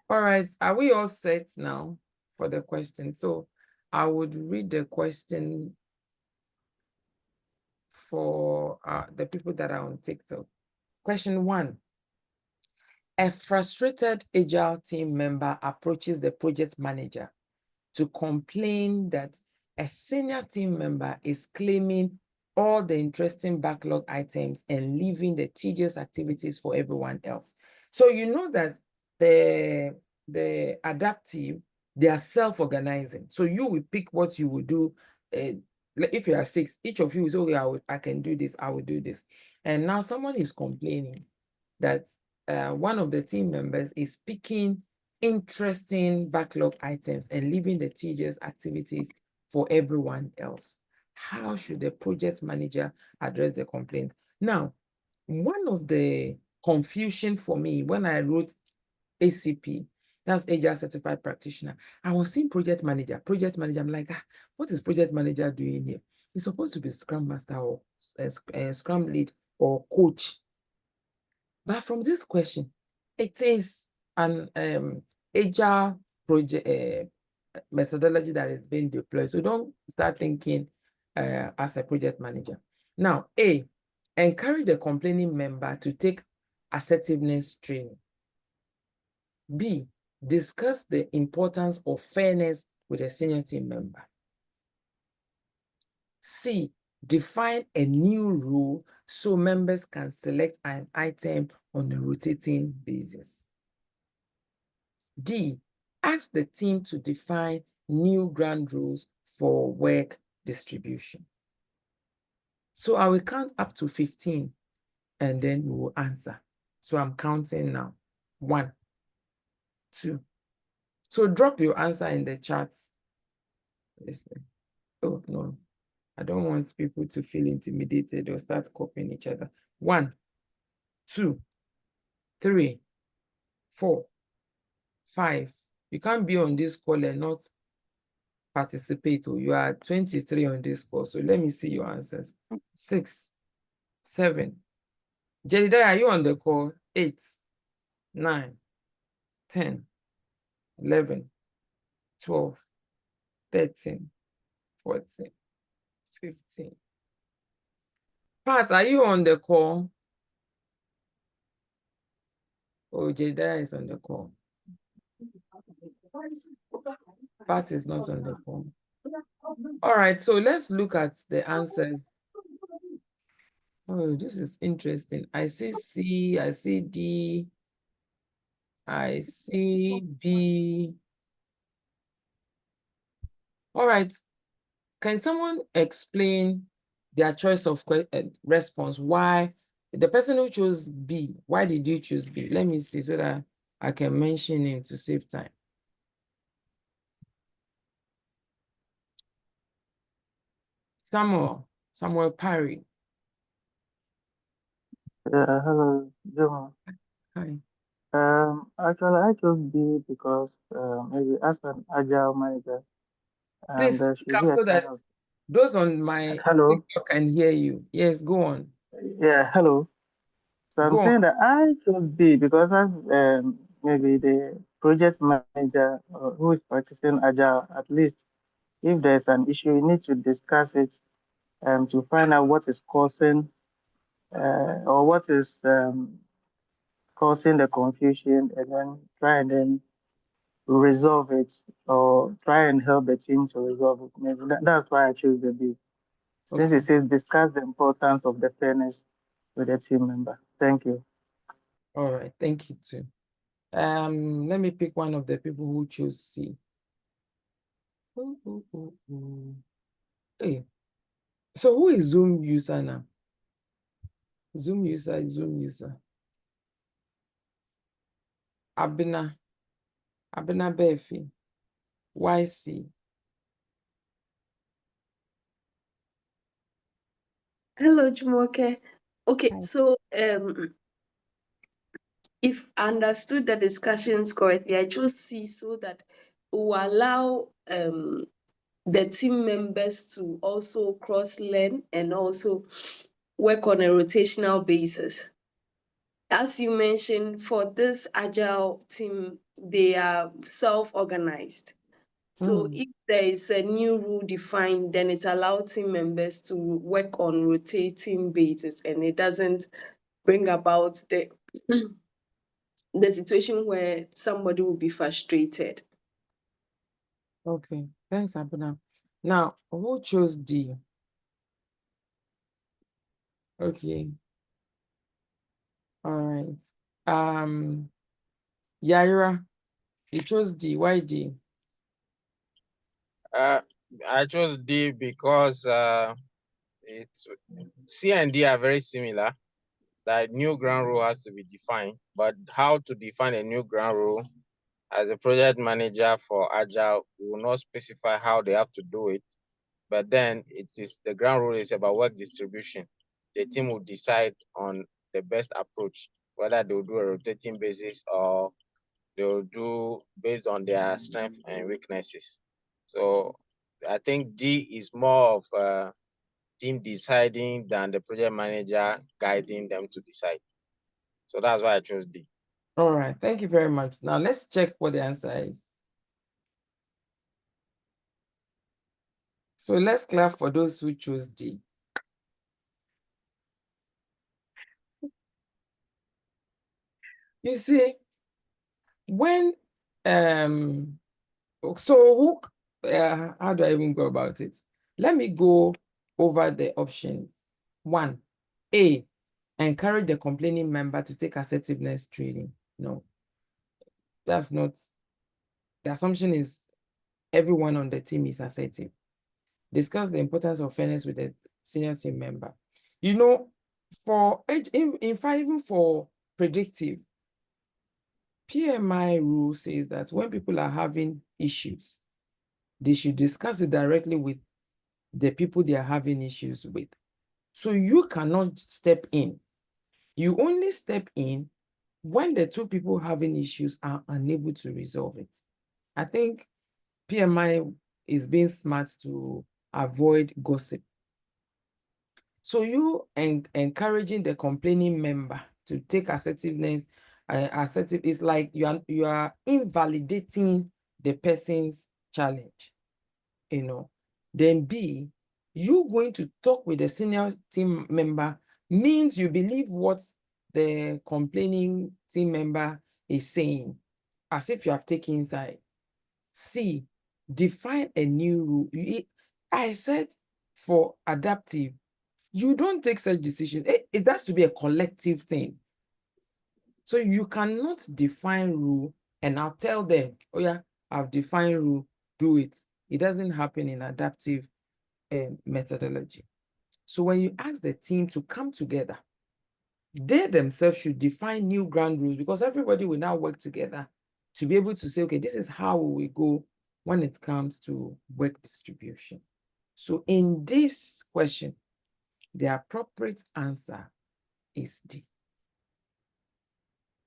All right. Are we all set now for the question? So I would read the question for the people that are on TikTok. Question 1. A frustrated Agile team member approaches the project manager to complain that a senior team member is claiming all the interesting backlog items and leaving the tedious activities for everyone else. So you know that the adaptive, they are self-organizing. So you will pick what you will do. If you are 6, each of you will say, okay, I can do this, I will do this. And now someone is complaining that one of the team members is picking interesting backlog items and leaving the tedious activities for everyone else. How should the project manager address the complaint? Now, one of the confusion for me when I wrote ACP, that's Agile Certified Practitioner, I was seeing project manager. I'm like, what is project manager doing here? He's supposed to be Scrum Master or Scrum Lead or coach. But from this question, it is an Agile project methodology that is being deployed. So don't start thinking as a project manager. Now, A, encourage the complaining member to take assertiveness training. B, discuss the importance of fairness with a senior team member. C, define a new rule so members can select an item on a rotating basis. D, ask the team to define new ground rules for work distribution. So I will count up to 15 and then we will answer. So I'm counting now. 1, 2. So drop your answer in the chat. Listen. Oh, no. I don't want people to feel intimidated or start copying each other. 1, 2, 3, 4, 5. You can't be on this call and not participate. You are 23 on this call. So let me see your answers. 6, 7. Jedediah, are you on the call? 8, 9, 10, 11, 12, 13, 14, 15. Pat, are you on the call? Oh, Jedediah is on the call. Pat is not on the call. All right, so let's look at the answers. Oh, this is interesting. I see C, I see D, I see B. All right, can someone explain their choice of response? Why the person who chose B, why did you choose B? Let me see so that I can mention him to save time. Samuel Parry. Yeah, hello, Juma. Hi. Actually, I chose B because maybe as an agile manager, Please there speak should up be a so kind that of those on my hello. TikTok can hear you. Yes, go on. Yeah, hello. So I'm Go on. saying that I chose B because as maybe the project manager who is practicing agile, at least if there's an issue, you need to discuss it to find out what is causing or what is causing the confusion, and then try and then resolve it or try and help the team to resolve it. Maybe that's why I choose the B. Since Okay. it says discuss the importance of the fairness with the team member. Thank you. All right. Thank you too. Let me pick one of the people who chose C. Hey, so who is Zoom user now? Zoom user. Abena Befi. YC. Hello, Jumoke. Okay, Hi. so if I understood the discussions correctly, I chose C so that it will allow the team members to also cross-learn and also work on a rotational basis. As you mentioned, for this agile team, they are self-organized. So if there is a new rule defined, then it allows team members to work on rotating basis, and it doesn't bring about the situation where somebody will be frustrated. Okay. Thanks, Abena. Now, who chose D? Okay. All right. Yaira, you chose D. Why D? I chose D because it's C and D are very similar. That new ground rule has to be defined, but how to define a new ground rule as a project manager for Agile, we will not specify how they have to do it. But then it is the ground rule is about work distribution. The team will decide on the best approach, whether they will do a rotating basis or they will do based on their strengths and weaknesses. So I think D is more of a team deciding than the project manager guiding them to decide. So that's why I chose D. All right. Thank you very much. Now let's check what the answer is. So let's clap for those who chose D. You see, when so how do I even go about it? Let me go over the options. 1, A, encourage the complaining member to take assertiveness training. No, that's not. The assumption is everyone on the team is assertive. Discuss the importance of fairness with the senior team member. You know, even for predictive, PMI rule says that when people are having issues, they should discuss it directly with the people they are having issues with. So you cannot step in. You only step in when the two people having issues are unable to resolve it. I think PMI is being smart to avoid gossip. So you encouraging the complaining member to take assertiveness, assertive is like you are invalidating the person's challenge, you know. Then B, you going to talk with the senior team member means you believe what the complaining team member is saying, as if you have taken side. C, define a new rule. I said for adaptive, you don't take such decisions. It has to be a collective thing. So you cannot define rule and I'll tell them, oh yeah, I've defined rule, do it. It doesn't happen in adaptive methodology. So when you ask the team to come together, they themselves should define new ground rules because everybody will now work together to be able to say, okay, this is how we go when it comes to work distribution. So in this question, the appropriate answer is D.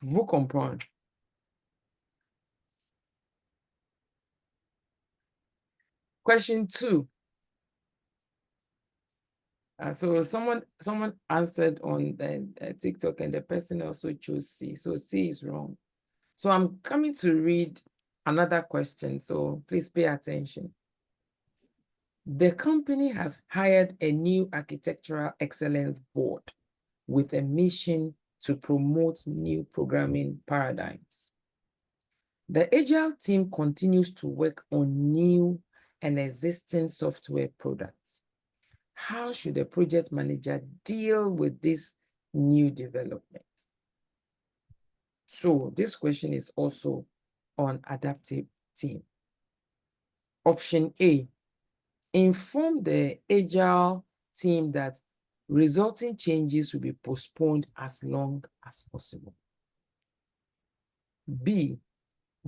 Vous comprenez? Question 2. So someone answered on TikTok and the person also chose C. So C is wrong. So I'm coming to read another question. So please pay attention. The company has hired a new architectural excellence board with a mission to promote new programming paradigms. The Agile team continues to work on new and existing software products. How should the project manager deal with this new development? So this question is also on adaptive team. Option A, inform the Agile team that resulting changes will be postponed as long as possible. B,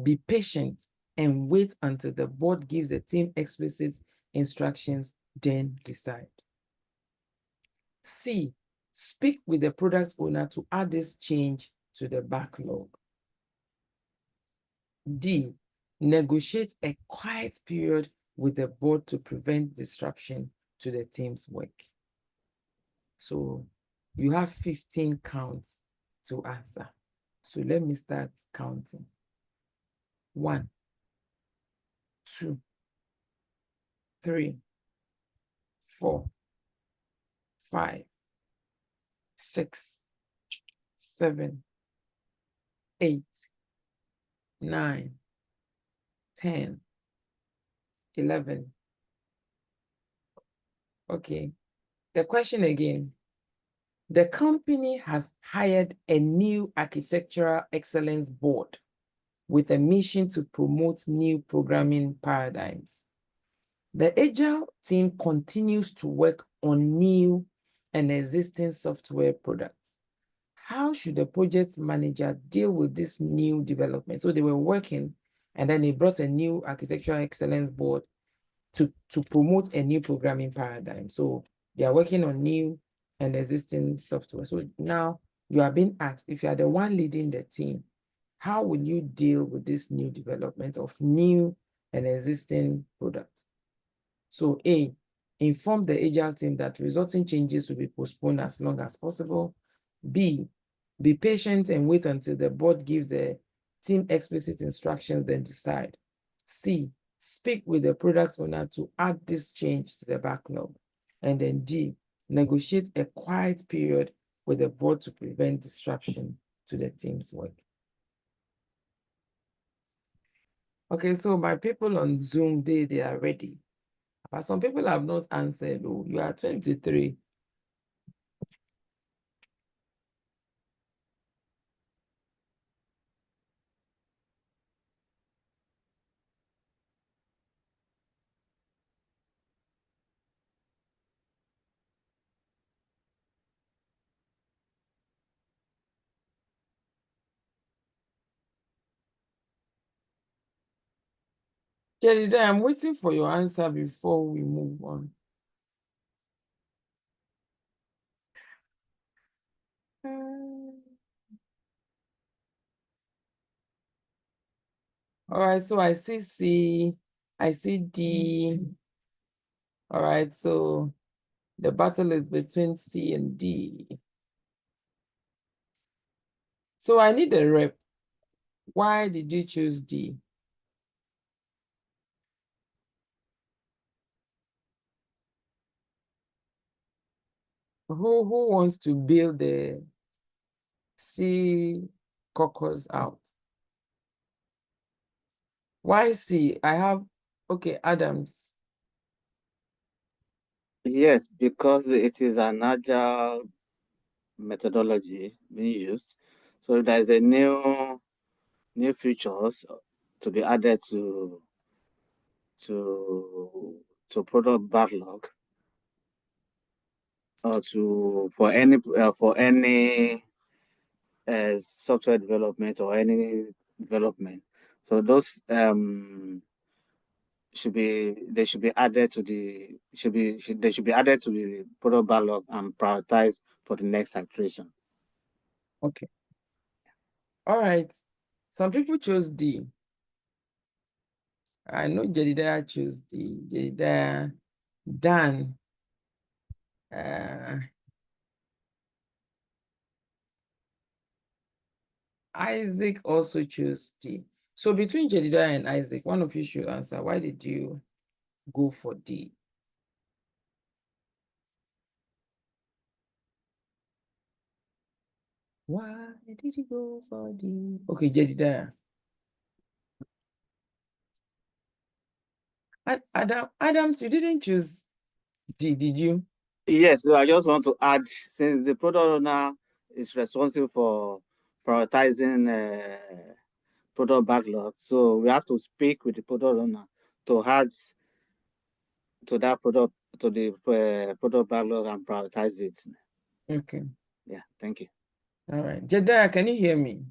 be patient and wait until the board gives the team explicit instructions, then decide. C, speak with the product owner to add this change to the backlog. D, negotiate a quiet period with the board to prevent disruption to the team's work. So you have 15 counts to answer. So let me start counting. 1, 2, 3, 4, 5, 6, 7, 8, 9, 10, 11. Okay. The question again. The company has hired a new architectural excellence board with a mission to promote new programming paradigms. The Agile team continues to work on new and existing software products. How should the project manager deal with this new development? So they were working and then they brought a new architectural excellence board to promote a new programming paradigm. So they are working on new and existing software. So now you are being asked, if you are the one leading the team, how will you deal with this new development of new and existing products? So A, inform the Agile team that resulting changes will be postponed as long as possible. B, be patient and wait until the board gives the team explicit instructions, then decide. C, speak with the product owner to add this change to the backlog. And then D, negotiate a quiet period with the board to prevent disruption to the team's work. Okay, so my people on Zoom, they are ready. But some people have not answered. Oh, you are 23. Jedediah, I'm waiting for your answer before we move on. All right, so I see C, I see D. All right, so the battle is between C and D. So I need a rep. Why did you choose D? Who wants to build the C caucus out? Why C? I have, okay, Adams. Yes, because it is an agile methodology being used. So if there's a new features to be added to product backlog, or for any software development or any development. So those they should be added to the product backlog and prioritized for the next iteration. Okay. All right. Some people chose D. I know Jedediah chose D. Jedediah, Dan. Isaac also chose D. So between Jedediah and Isaac, one of you should answer. Why did you go for D? Why did you go for D? Okay, Jedediah. Adams, you didn't choose D, did you? Yes, so I just want to add, since the product owner is responsible for prioritizing product backlog, so we have to speak with the product owner to add to that product, to the product backlog, and prioritize it. Okay. Yeah, thank you. All right. Jedediah, can you hear me?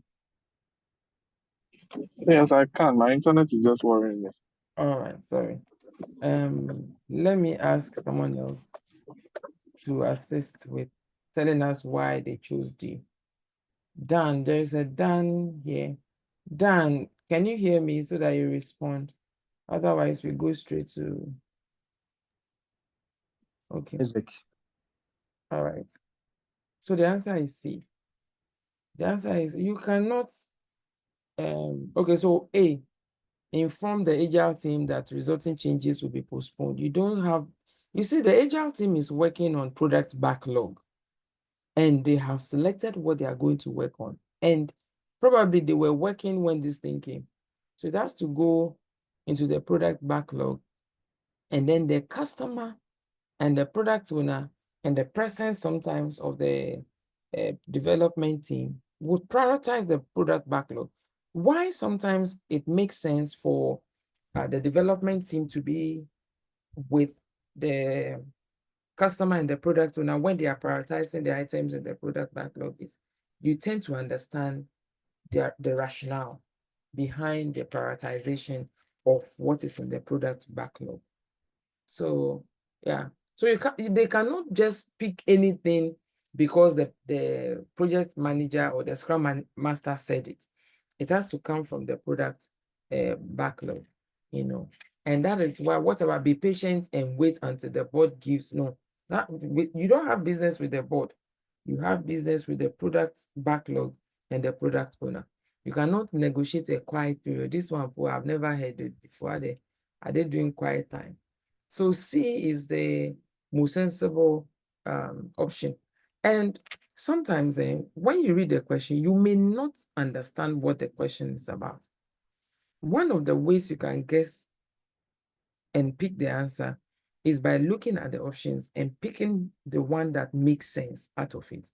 Yes, I can. My internet is just worrying me. All right, sorry. Let me ask someone else to assist with telling us why they chose D. Dan, there is a Dan here. Dan, can you hear me so that you respond? Otherwise, we go straight to. Okay. Isaac. All right. So the answer is C. The answer is you cannot. Okay, so A, inform the agile team that resulting changes will be postponed. You don't have. You see, the agile team is working on product backlog, and they have selected what they are going to work on. And probably they were working when this thing came. So it has to go into the product backlog. And then the customer and the product owner and the presence sometimes of the development team would prioritize the product backlog. Why sometimes it makes sense for the development team to be with the customer and the product owner when they are prioritizing the items in the product backlog is you tend to understand the rationale behind the prioritization of what is in the product backlog. So yeah, so they cannot just pick anything because the project manager or the scrum master said it. It has to come from the product backlog, and that is why whatever, be patient and wait until the board gives. No, you don't have business with the board. You have business with the product backlog and the product owner. You cannot negotiate a quiet period. This one, I've never heard it before. Are they doing quiet time? So C is the most sensible option. And sometimes when you read the question, you may not understand what the question is about. One of the ways you can guess and pick the answer is by looking at the options and picking the one that makes sense out of it.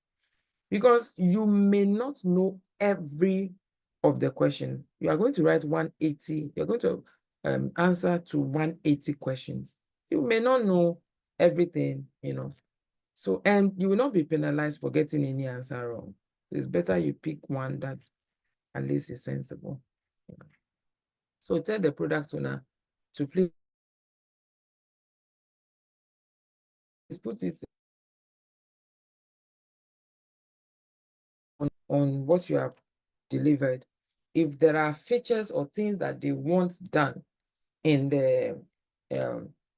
Because you may not know every of the question. You are going to write 180, you're going to answer to 180 questions. You may not know everything, So, and you will not be penalized for getting any answer wrong. It's better you pick one that at least is sensible. So tell the product owner to please put it on what you have delivered. If there are features or things that they want done in the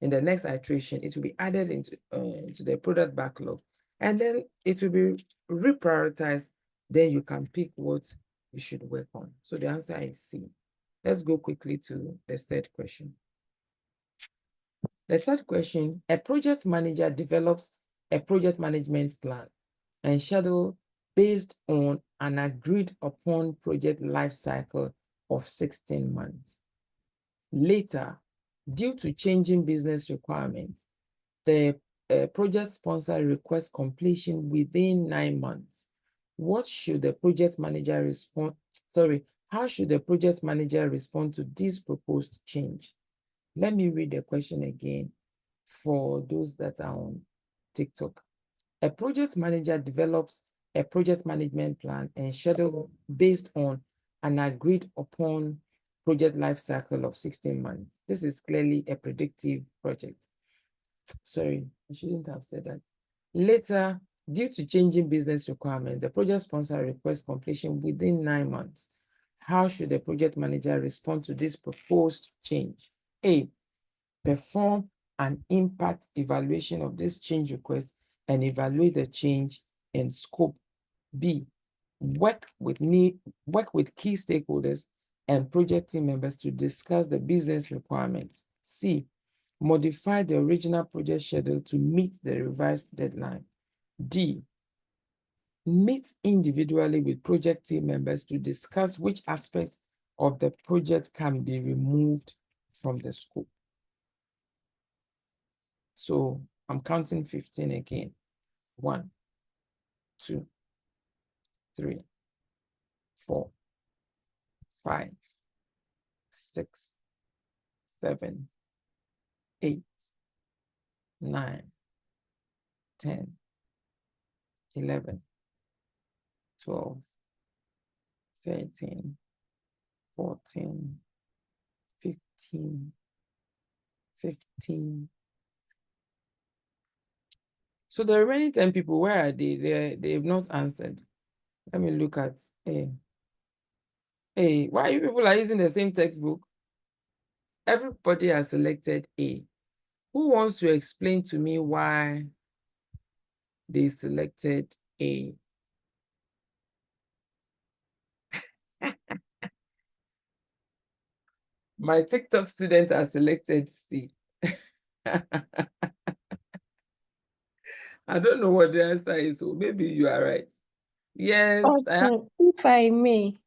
next iteration, it will be added into the product backlog, and then it will be reprioritized. Then you can pick what you should work on. So the answer is C. Let's go quickly to the third question. The third question: a project manager develops a project management plan and schedule based on an agreed upon project life cycle of 16 months. Later, due to changing business requirements, the project sponsor requests completion within 9 months. What should the project manager respond? Sorry, how should the project manager respond to this proposed change? Let me read the question again for those that are on TikTok. A project manager develops a project management plan and schedule based on an agreed upon project life cycle of 16 months. This is clearly a predictive project. Sorry, I shouldn't have said that. Later, due to changing business requirements, the project sponsor requests completion within 9 months. How should the project manager respond to this proposed change? A, perform an impact evaluation of this change request and evaluate the change in scope. B, work with key stakeholders and project team members to discuss the business requirements. C, modify the original project schedule to meet the revised deadline. D, meet individually with project team members to discuss which aspects of the project can be removed from the scope. So I'm counting 15 again. 1, 2, 3, 4, 5, 6, 7, 8, 9, 10, 11, 12, 13, 14, 15, 15. So the remaining 10 people, where are they? They've not answered. Let me look at A. Hey, why you people are using the same textbook? Everybody has selected A. Who wants to explain to me why they selected A? My TikTok student has selected C. I don't know what the answer is, so maybe you are right. Yes, If I may,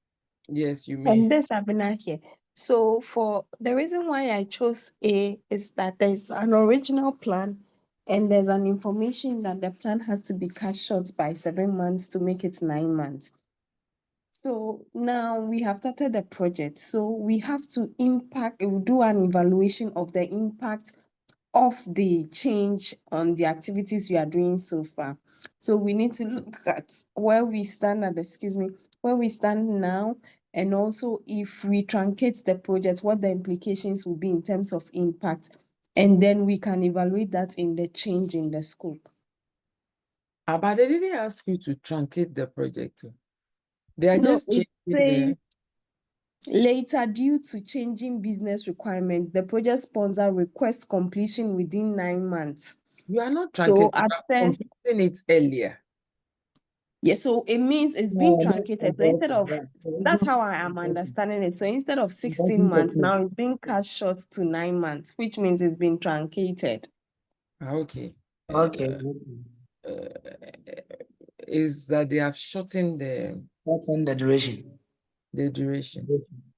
yes, you may. there's Abina here. So for the reason why I chose A is that there's an original plan and there's an information that the plan has to be cut short by 7 months to make it 9 months. So now we have started the project. So we have to do an evaluation of the impact of the change on the activities we are doing so far. So we need to look at where we stand now, and also if we truncate the project, what the implications will be in terms of impact. And then we can evaluate that in the change in the scope. But they didn't ask you to truncate the project. They are No, just it changing says later, due to changing business requirements, the project sponsor requests completion within 9 months. You are not So truncating, at you are first, completing it earlier. yeah, so it means it's being truncated. So instead of, that's how I am understanding it. So instead of 16 months, now it's being cut short to 9 months, which means it's been truncated. Okay. Okay. Is that they have shortened That's on the duration duration.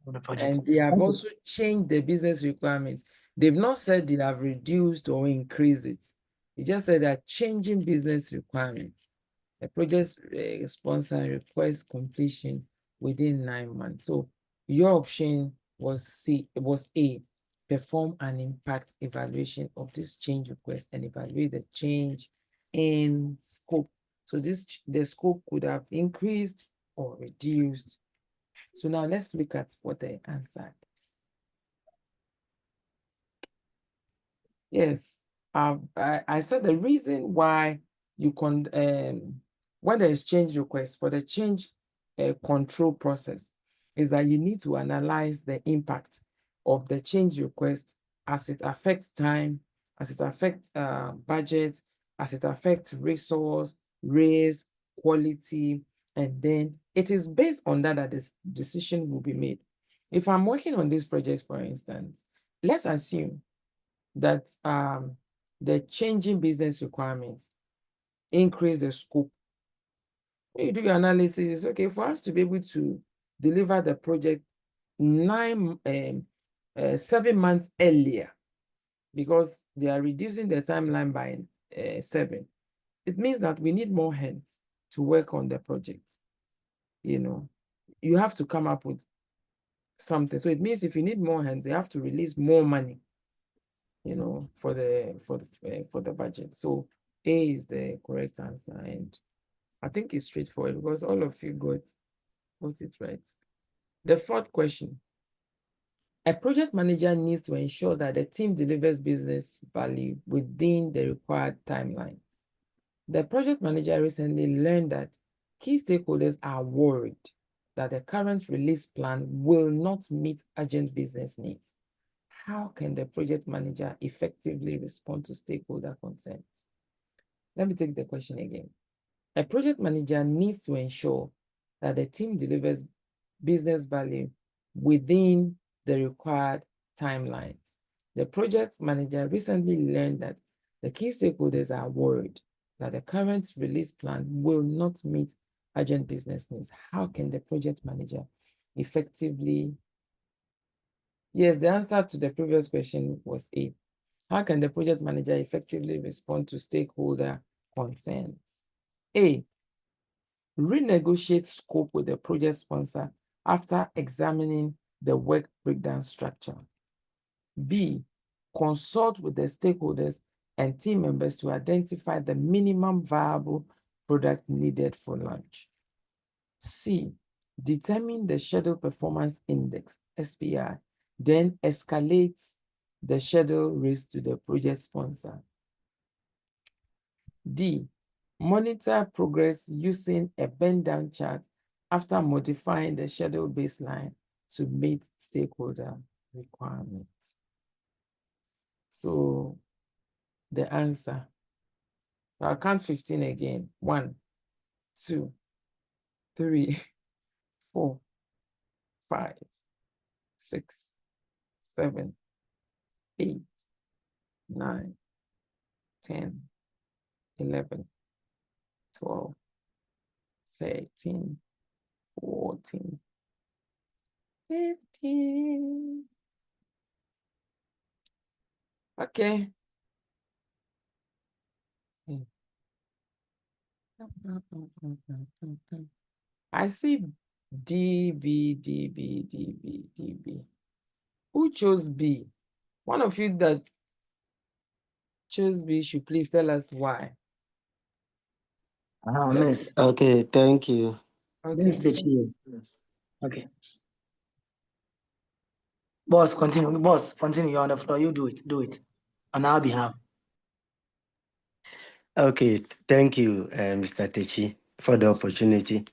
of the project. And they have Okay. also changed the business requirements. They've not said they have reduced or increased it. They just said that changing business requirements. The project sponsor requests completion within 9 months. So your option was C, was A, perform an impact evaluation of this change request and evaluate the change in scope. So the scope could have increased or reduced. So now let's look at what the answer is. Yes. I said the reason why you when there is change request for the change control process is that you need to analyze the impact of the change request as it affects time, as it affects budget, as it affects resource, raise, quality, and then it is based on that that this decision will be made. If I'm working on this project, for instance, let's assume that the changing business requirements increase the scope. When you do your analysis, okay, for us to be able to deliver the project 7 months earlier, because they are reducing the timeline by 7, it means that we need more hands to work on the project. You know, you have to come up with something. So it means if you need more hands, they have to release more money, you know, for the budget. So A is the correct answer, and I think it's straightforward because all of you got it right. The fourth question: a project manager needs to ensure that the team delivers business value within the required timelines. The project manager recently learned that key stakeholders are worried that the current release plan will not meet urgent business needs. How can the project manager effectively respond to stakeholder concerns? Let me take the question again. A project manager needs to ensure that the team delivers business value within the required timelines. The project manager recently learned that the key stakeholders are worried that the current release plan will not meet urgent business needs. How can the project manager effectively? Yes, the answer to the previous question was A. How can the project manager effectively respond to stakeholder concerns? A, renegotiate scope with the project sponsor after examining the work breakdown structure. B, consult with the stakeholders and team members to identify the minimum viable product needed for launch. C, determine the schedule performance index, SPI, then escalate the schedule risk to the project sponsor. D, monitor progress using a bend-down chart after modifying the schedule baseline to meet stakeholder requirements. So the answer, I'll count 15 again. 1, 2, 3, 4, 5, 6, 7, 8, 9, 10, 11, 12, 13, 14, 15. Okay. I see D, B, D, B, D, B, D, B. Who chose B? One of you that chose B should please tell us why. Miss. Okay, thank you. Miss Okay. Techi. Okay. Boss, continue. Boss, continue. You're on the floor. You do it. Do it. On our behalf. Okay, thank you, Mr. Techi, for the opportunity.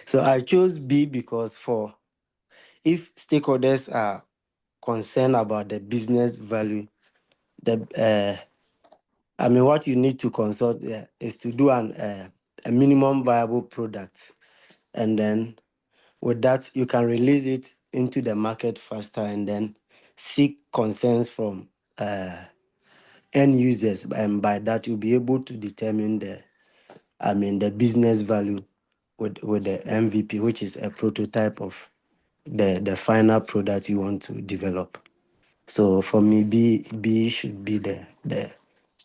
So I chose B because if stakeholders are concerned about the business value, what you need to consult is to do a minimum viable product, and then with that you can release it into the market faster, and then seek concerns from end users, and by that you'll be able to determine the business value with the MVP, which is a prototype of the final product you want to develop. So for me, B should be the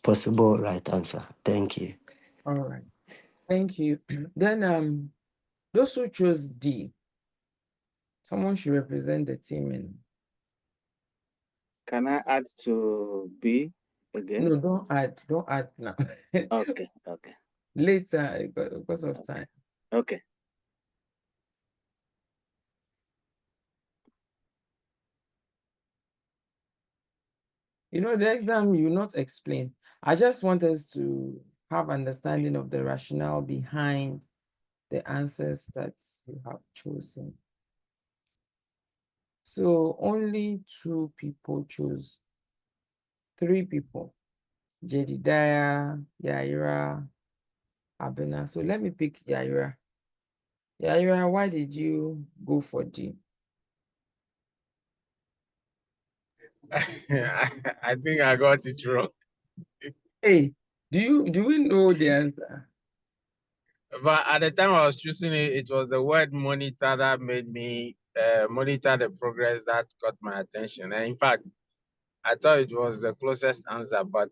possible right answer. Thank you. All right. Thank you. Then those who chose D, someone should represent the team in. Can I add to B again? No, don't add now. Okay. Later because of time. Okay. You know, the exam you not explain. I just want us to have understanding of the rationale behind the answers that you have chosen. So only 2 people chose. 3 people. Jedidiah, Yaira, Abena. So let me pick Yaira. Yaira, why did you go for D? I think I got it wrong. Hey, do we know the answer? But at the time I was choosing it, it was the word monitor that made me monitor the progress that caught my attention. And in fact, I thought it was the closest answer, but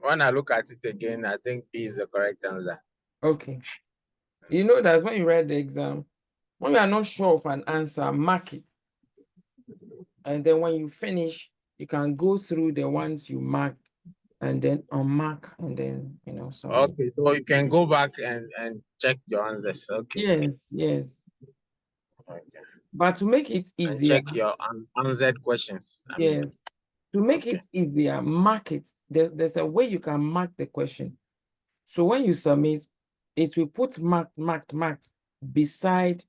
when I look at it again, I think B is the correct answer. Okay. You know that when you write the exam, when you are not sure of an answer, mark it. And then when you finish, you can go through the ones you marked and then unmark and then, submit. Okay, so you can go back and check your answers. Okay. Yes, yes. Okay. But to make it And easier, check your unanswered questions. yes, to make okay. it easier, mark it. There's a way you can mark the question. So when you submit, it will put marked beside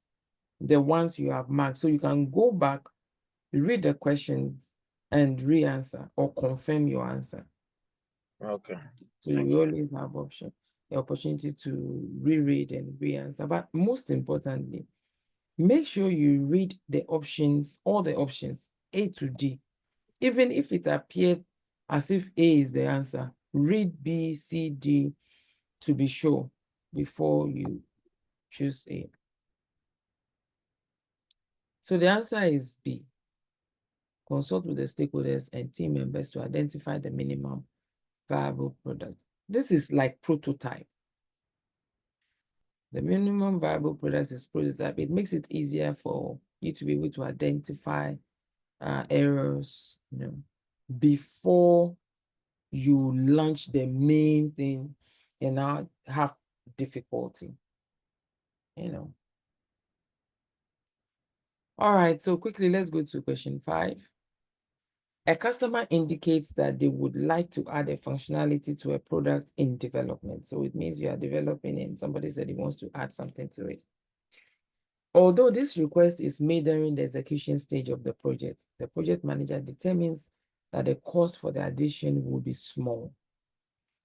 the ones you have marked. So you can go back, read the questions, and re-answer or confirm your answer. Okay. So you always have the opportunity to reread and re-answer. But most importantly, make sure you read the options, all the options, A to D. Even if it appeared as if A is the answer, read B, C, D to be sure before you choose A. So the answer is B. Consult with the stakeholders and team members to identify the minimum viable product. This is like prototype. The minimum viable product is prototype. It makes it easier for you to be able to identify errors, before you launch the main thing and now have difficulty, All right, so quickly, let's go to question 5. A customer indicates that they would like to add a functionality to a product in development. So it means you are developing and somebody said he wants to add something to it. Although this request is made during the execution stage of the project manager determines that the cost for the addition will be small.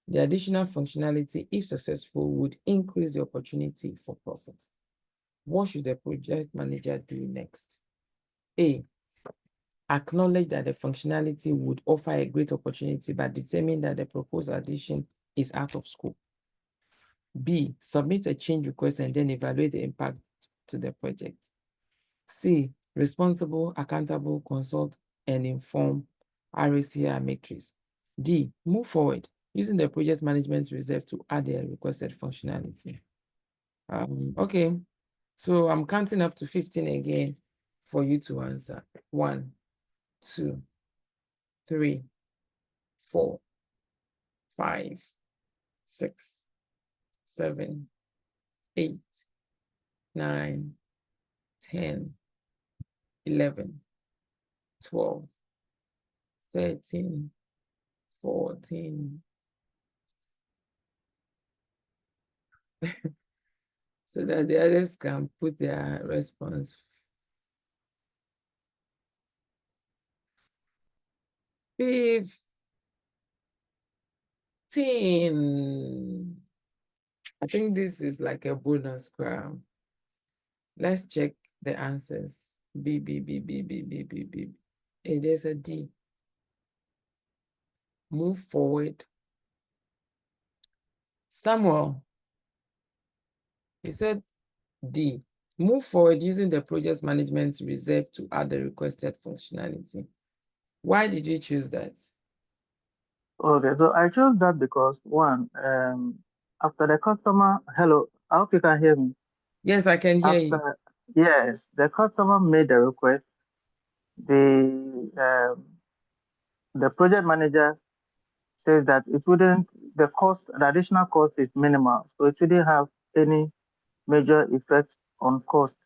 The additional functionality, if successful, would increase the opportunity for profit. What should the project manager do next? A, acknowledge that the functionality would offer a great opportunity but determine that the proposed addition is out of scope. B, submit a change request and then evaluate the impact to the project. C, responsible, accountable, consult, and inform RACI matrix. D, move forward using the project management reserve to add the requested functionality. Okay, so I'm counting up to 15 again for you to answer. 1, 2, 3, 4, 5, 6, 7, 8, 9, 10, 11, 12, 13, 14. So that the others can put their response. 15. I think this is like a bonus crowd. Let's check the answers. B, B, B, B, B, B, B, B. Hey, there's a D. Move forward. Samuel, you said D. Move forward using the project management reserve to add the requested functionality. Why did you choose that? Okay, so I chose that because one, after the customer, hello, I hope you can hear me. Yes, I can hear you. Yes, the customer made the request. The project manager says that it wouldn't, the additional cost is minimal, so it wouldn't have any major effect on cost.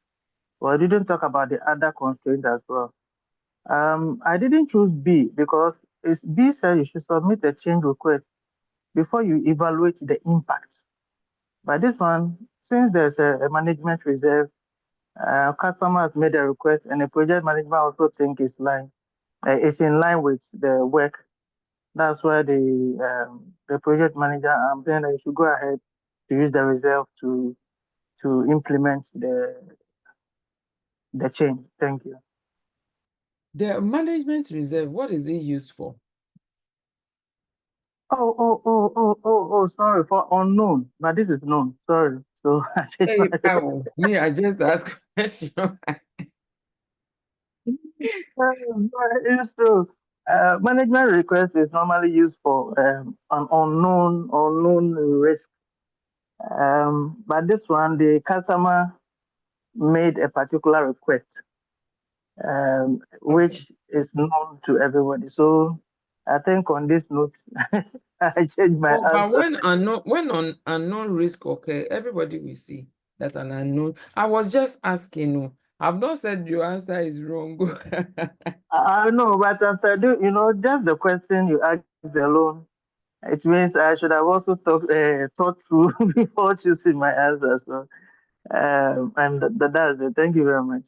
Well, I didn't talk about the other constraint as well. I didn't choose B because B said you should submit a change request before you evaluate the impact. But this one, since there's a management reserve, customer has made a request, and the project management also think it's in line with the work. That's why the project manager, I'm saying that you should go ahead to use the reserve to implement the change. Thank you. The management reserve, what is it used for? Sorry for unknown, but this is known. Sorry. So Hey, me, I just ask question. it's true. Management request is normally used for an unknown risk. But this one, the customer made a particular request, which is known to everybody. So I think on this note, I changed my But answer. when on unknown risk occur, everybody will see that an unknown. I was just asking you. I've not said your answer is wrong. I know, but after just the question you asked alone, it means I should have also thought through before choosing my answer. So, and that's it. Thank you very much.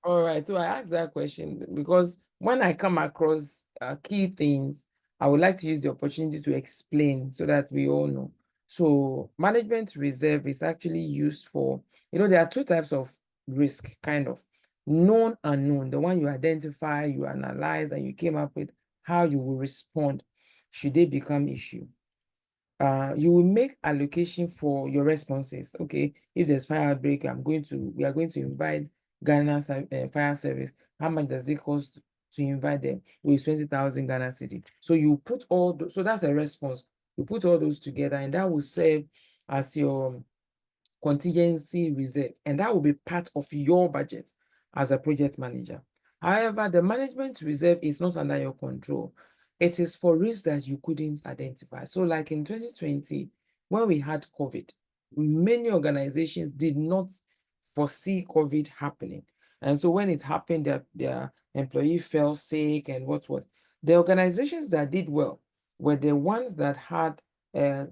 All right, so I asked that question because when I come across key things, I would like to use the opportunity to explain so that we all know. So management reserve is actually used for, there are two types of risk, kind of. Known, unknown, the one you identify, you analyze, and you came up with how you will respond should they become issue. You will make allocation for your responses. Okay, if there's fire outbreak, we are going to invite Ghana fire service. How much does it cost to invite them? With 20,000 Ghana cedi. So you put so that's a response. You put all those together, and that will serve as your contingency reserve, and that will be part of your budget as a project manager. However, the management reserve is not under your control. It is for risks that you couldn't identify. So like in 2020, when we had COVID, many organizations did not foresee COVID happening. And so when it happened, their employee fell sick and what. The organizations that did well were the ones that had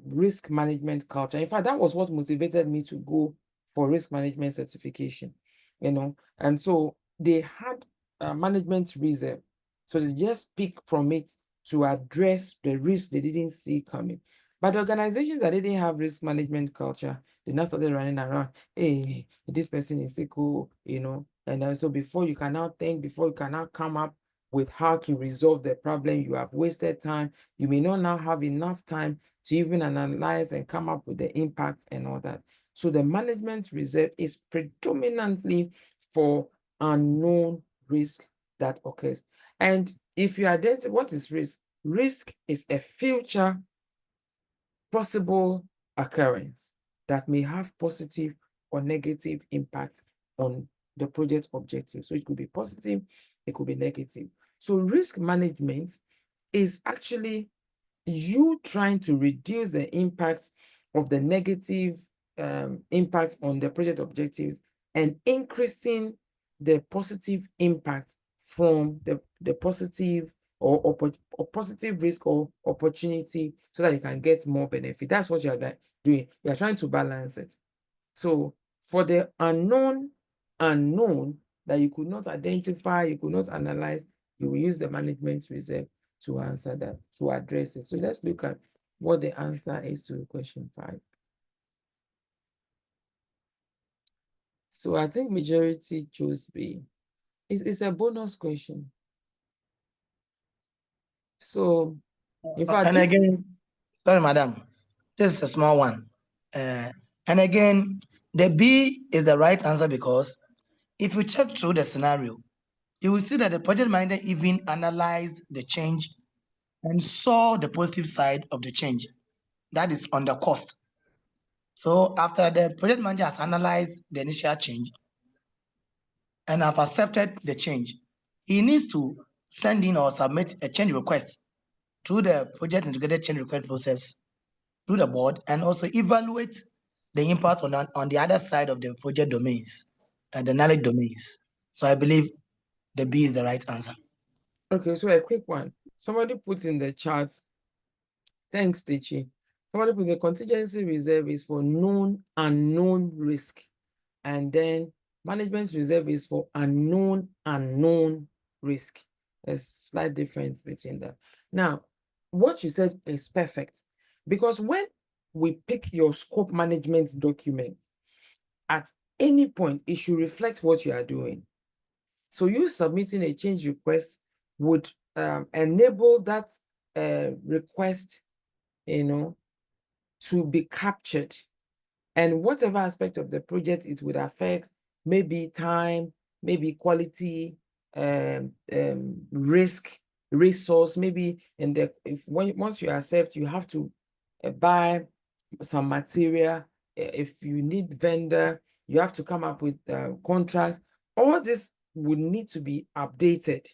risk management culture. In fact, that was what motivated me to go for risk management certification, and so they had a management reserve. So they just pick from it to address the risk they didn't see coming. But organizations that didn't have risk management culture, they now started running around, hey, this person is sick, and so before you can now come up with how to resolve the problem, you have wasted time. You may not now have enough time to even analyze and come up with the impacts and all that. So the management reserve is predominantly for unknown risk that occurs. And if you identify what is risk, risk is a future possible occurrence that may have positive or negative impact on the project objective. So it could be positive, it could be negative. So risk management is actually you trying to reduce the impact of the negative impact on the project objectives and increasing the positive impact from the positive or positive risk or opportunity so that you can get more benefit. That's what you are doing. You are trying to balance it. So for the unknown that you could not identify, you could not analyze, you will use the management reserve to answer that, to address it. So let's look at what the answer is to question 5. So I think majority chose B. It's a bonus question. So in fact, And again, sorry, madam, this is a small one. And again, the B is the right answer because if you check through the scenario, you will see that the project manager even analyzed the change and saw the positive side of the change. That is on the cost. So after the project manager has analyzed the initial change and have accepted the change, he needs to send in or submit a change request through the project integrated change request process through the board and also evaluate the impact on the other side of the project domains and the knowledge domains. So I believe the B is the right answer. Okay, so a quick one. Somebody put in the chat, thanks, Tichi. Somebody put the contingency reserve is for known unknown risk. And then management reserve is for unknown risk. There's slight difference between them. Now, what you said is perfect, because when we pick your scope management document, at any point, it should reflect what you are doing. So you submitting a change request would enable that request, to be captured. And whatever aspect of the project it would affect, maybe time, maybe quality, risk, resource, maybe once you accept, you have to buy some material. If you need vendor, you have to come up with contracts. All this would need to be updated,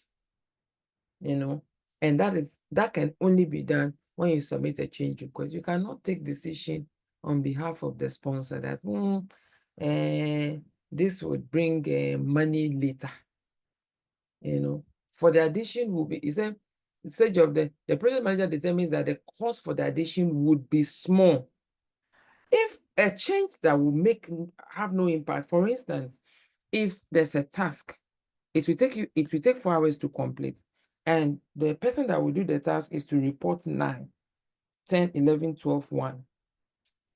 and that can only be done when you submit a change request. You cannot take decision on behalf of the sponsor that this would bring money later. For the addition will be, is a stage of the project manager determines that the cost for the addition would be small. If a change that will have no impact, for instance, if there's a task, it will take 4 hours to complete, and the person that will do the task is to report 9, 10, 11, 12, 1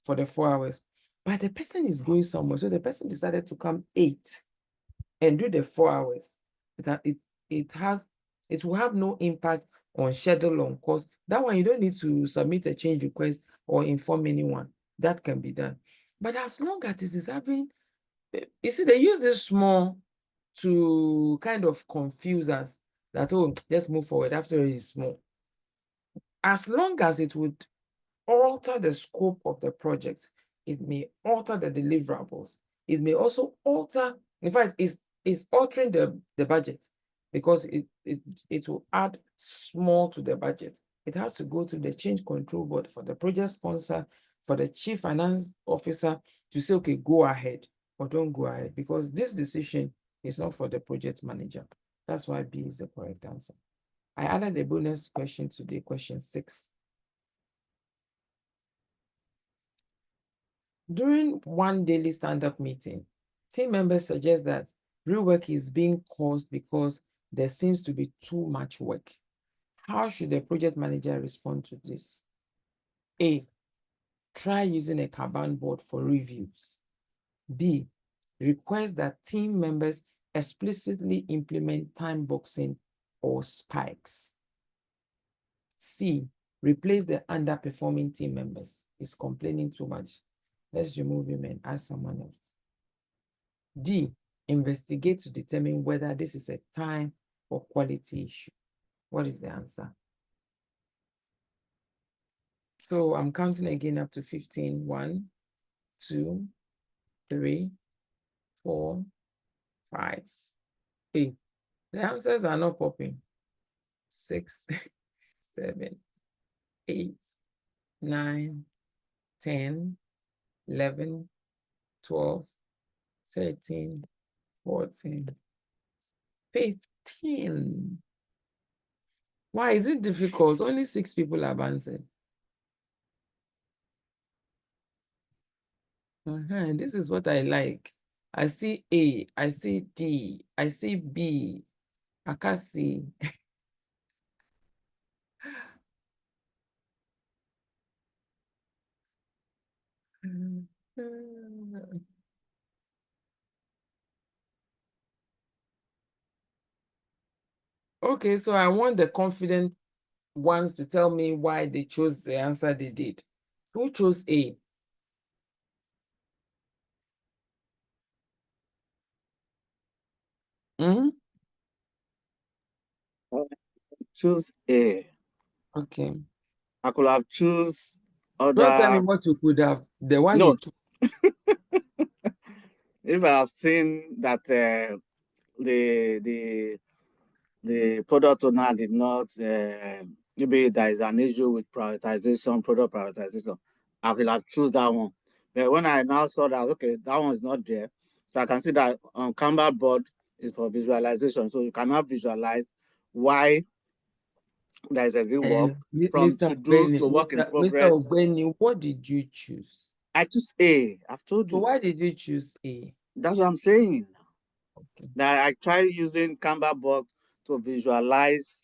for the 4 hours. But the person is going somewhere, so the person decided to come 8 and do the 4 hours. It will have no impact on schedule, on cost. That one, you don't need to submit a change request or inform anyone. That can be done. But as long as it is having, you see, they use this small to kind of confuse us that, oh, let's move forward after it is small. As long as it would alter the scope of the project, it may alter the deliverables. It may also alter, in fact, it's altering the budget, because it will add small to the budget. It has to go to the change control board for the project sponsor, for the chief finance officer to say, okay, go ahead or don't go ahead, because this decision is not for the project manager. That's why B is the correct answer. I added a bonus question today, question 6. During one daily stand-up meeting, team members suggest that rework is being caused because there seems to be too much work. How should the project manager respond to this? A, try using a Kanban board for reviews. B, request that team members explicitly implement time boxing or spikes. C, replace the underperforming team members. He's complaining too much. Let's remove him and add someone else. D, investigate to determine whether this is a time or quality issue. What is the answer? So I'm counting again up to 15. 1, 2, 3, 4, 5, 8. The answers are not popping. 6, 7, 8, 9, 10, 11, 12, 13, 14, 15. Why is it difficult? Only 6 people have answered. This is what I like. I see A, I see D, I see B, I can't see. Okay, so I want the confident ones to tell me why they chose the answer they did. Who chose A? Choose A. Okay. I could have choose Don't tell me other. what you could have. The one No. you took. If I have seen that the product owner did not, maybe there is an issue with prioritization, product prioritization, I will have choose that one. But when I now saw that, okay, that one is not there, so I can see that on Kanban board is for visualization, so you cannot visualize why there is a rework from Mr. to do to work in Mr. progress. Ogbeni, what did you choose? I choose A. I've told So you. why did you choose A? That's what I'm saying. Okay. That I try using Canva board to visualize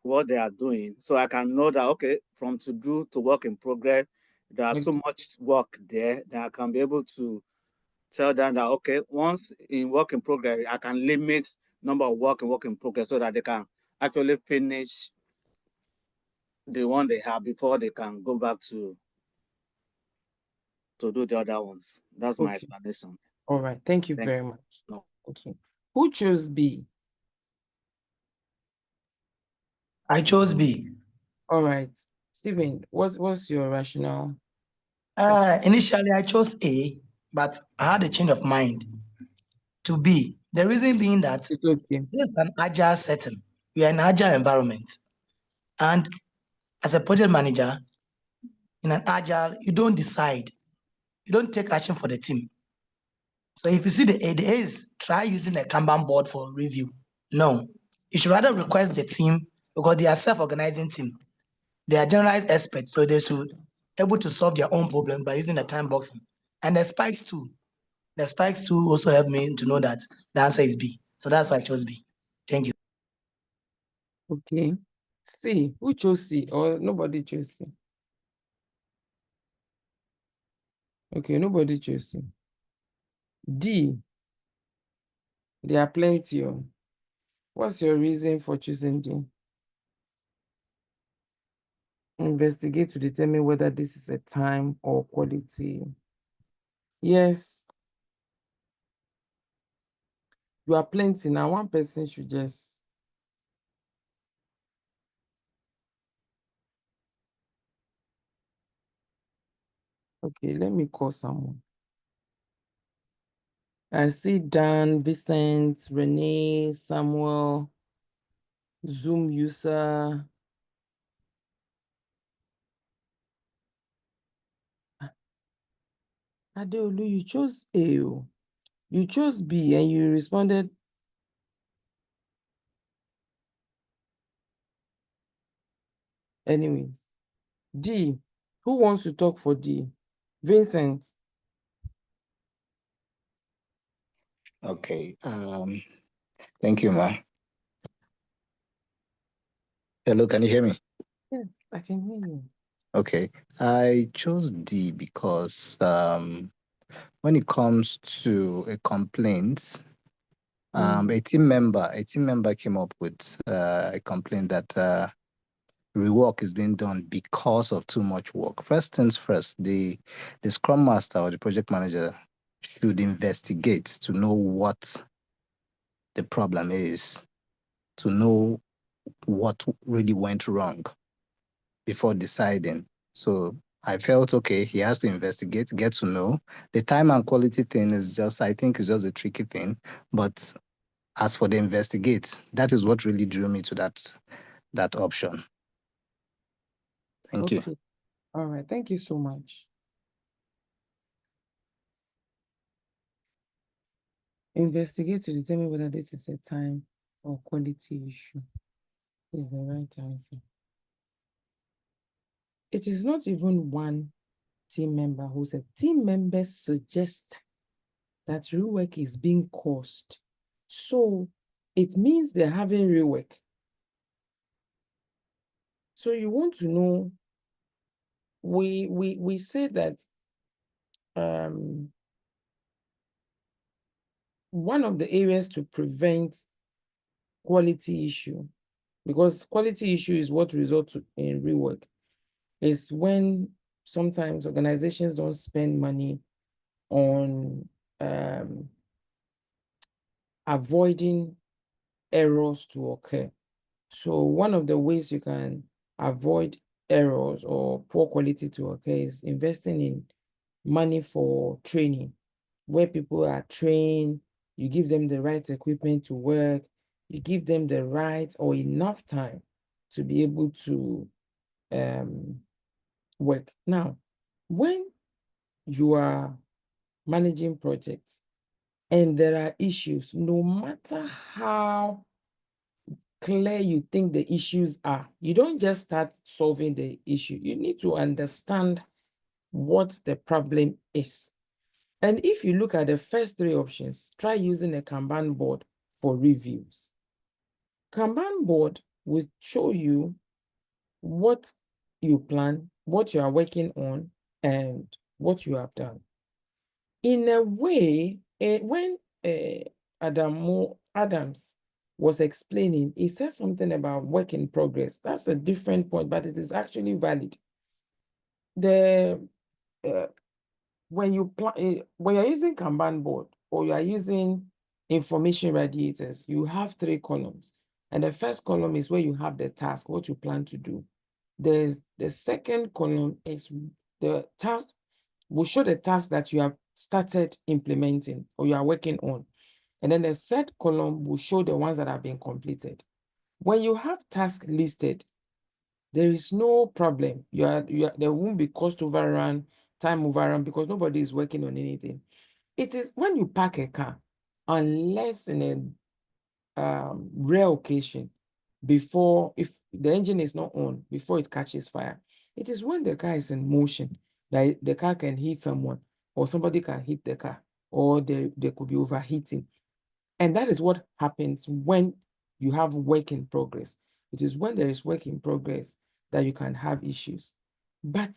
what they are doing, so I can know that okay, from to do to work in progress, there are too much work there. That I can be able to tell them that okay, once in work in progress, I can limit number of work in progress so that they can actually finish the one they have before they can go back to do the other ones. That's my explanation. All right. Thank you very much. No. Okay. Who chose B? I chose B. All right. Stephen, what's your rationale? Initially, I chose A, but I had a change of mind to B. The reason being that It's okay. this is an agile setting. We are in an agile environment. And as a project manager, in an agile, you don't decide. You don't take action for the team. So if you see the A is try using a Kanban board for review. No, you should rather request the team because they are self-organizing team. They are generalized experts, so they should able to solve their own problems by using the time boxing. And the spikes too. The spikes too also help me to know that the answer is B. So that's why I chose B. Thank you. Okay. C. Who chose C? Or nobody chose C? Okay, nobody chose C. D. There are plenty. What's your reason for choosing D? Investigate to determine whether this is a time or quality. Yes. You are plenty now. One person should just. Okay, let me call someone. I see Dan, Vincent, Renee, Samuel, Zoom user. Adeolu, you chose A. You chose B and you responded. Anyways, D. Who wants to talk for D? Vincent. Okay. Thank you, ma. Hello, can you hear me? Yes, I can hear you. Okay. I chose D because when it comes to a complaint, a team member came up with a complaint that rework is being done because of too much work. First things first, the Scrum Master or the project manager should investigate to know what the problem is, to know what really went wrong before deciding. So I felt okay, he has to investigate, get to know. The time and quality thing is just, I think, is just a tricky thing. But as for the investigate, that is what really drew me to that option. Thank you. All right. Thank you so much. Investigate to determine whether this is a time or quality issue is the right answer. It is not even one team member who said, team members suggest that rework is being caused. So it means they're having rework. So you want to know, we say that one of the areas to prevent quality issue, because quality issue is what results in rework, is when sometimes organizations don't spend money on avoiding errors to occur. So one of the ways you can avoid errors or poor quality to occur is investing in money for training, where people are trained, you give them the right equipment to work, you give them the right or enough time to be able to work. Now, when you are managing projects and there are issues, no matter how clear you think the issues are. You don't just start solving the issue. You need to understand what the problem is. And if you look at the first three options, try using a Kanban board for reviews. Kanban board will show you what you plan, what you are working on, and what you have done. In a way, when Adams was explaining, he said something about work in progress. That's a different point, but it is actually valid. When you're using Kanban board or you are using information radiators, you have three columns. And the first column is where you have the task, what you plan to do. The second column is the task, will show the task that you have started implementing or you are working on. And then the third column will show the ones that have been completed. When you have tasks listed, there is no problem. There won't be cost overrun, time overrun, because nobody is working on anything. It is when you park a car, unless in a rare occasion, if the engine is not on, before it catches fire, it is when the car is in motion that the car can hit someone, or somebody can hit the car, or there could be overheating. And that is what happens when you have work in progress. It is when there is work in progress that you can have issues. But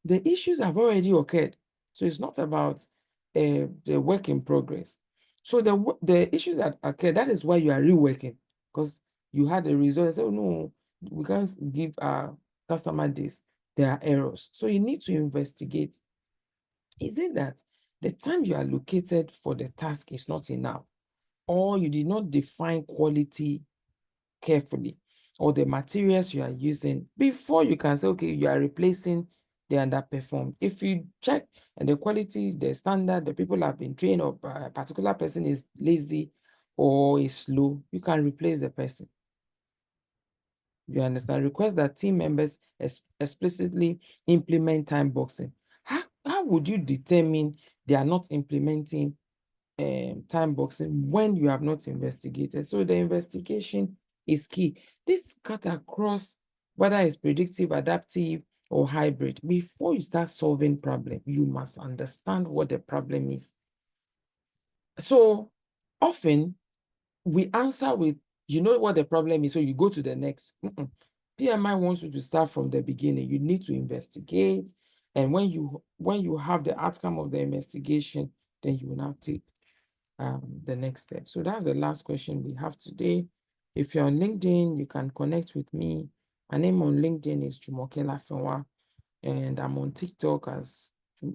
the issues have already occurred. So it's not about the work in progress. So the issues that occur, that is why you are reworking, because you had a result and say, oh no, we can't give our customer this. There are errors. So you need to investigate. Is it that the time you are allocated for the task is not enough, or you did not define quality carefully, or the materials you are using before you can say, okay, you are replacing the underperformed? If you check and the quality, the standard, the people have been trained, or a particular person is lazy or is slow, you can replace the person. You understand? Request that team members explicitly implement time boxing. How would you determine they are not implementing time boxing when you have not investigated? So the investigation is key. This cut across whether it's predictive, adaptive, or hybrid. Before you start solving problem, you must understand what the problem is. So often we answer with, you know what the problem is, so you go to the next. PMI wants you to start from the beginning. You need to investigate, and when you have the outcome of the investigation, then you will now take the next step. So that's the last question we have today. If you're on LinkedIn, you can connect with me. My name on LinkedIn is Jumoke Lafenwa, and I'm on TikTok as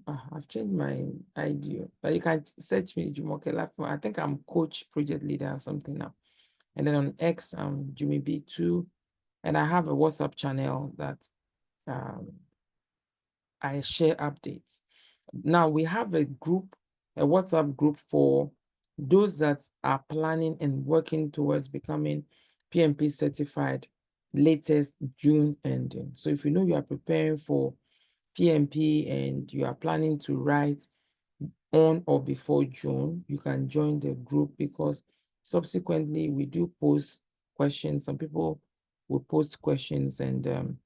I've changed my ID, but you can search me Jumoke Lafenwa. I think I'm coach, project leader, or something now. And then on X, I'm Jimmy B2, and I have a WhatsApp channel that I share updates. Now we have a WhatsApp group for those that are planning and working towards becoming PMP certified latest June ending. So if you know you are preparing for PMP and you are planning to write on or before June, you can join the group, because subsequently we do post questions. Some people will post questions, and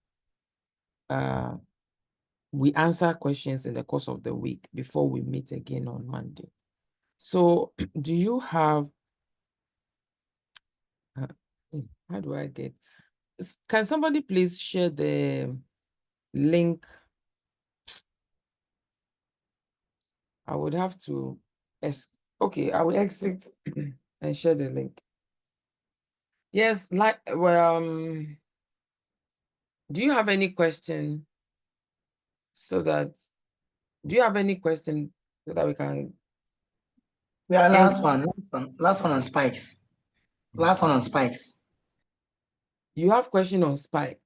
we answer questions in the course of the week before we meet again on Monday. So do you have, how do I get, can somebody please share the link? I would have to, okay, I will exit and share the link. Yes, do you have any question so that we can? Yeah, last one on spikes. Last one on spikes. You have question on spike?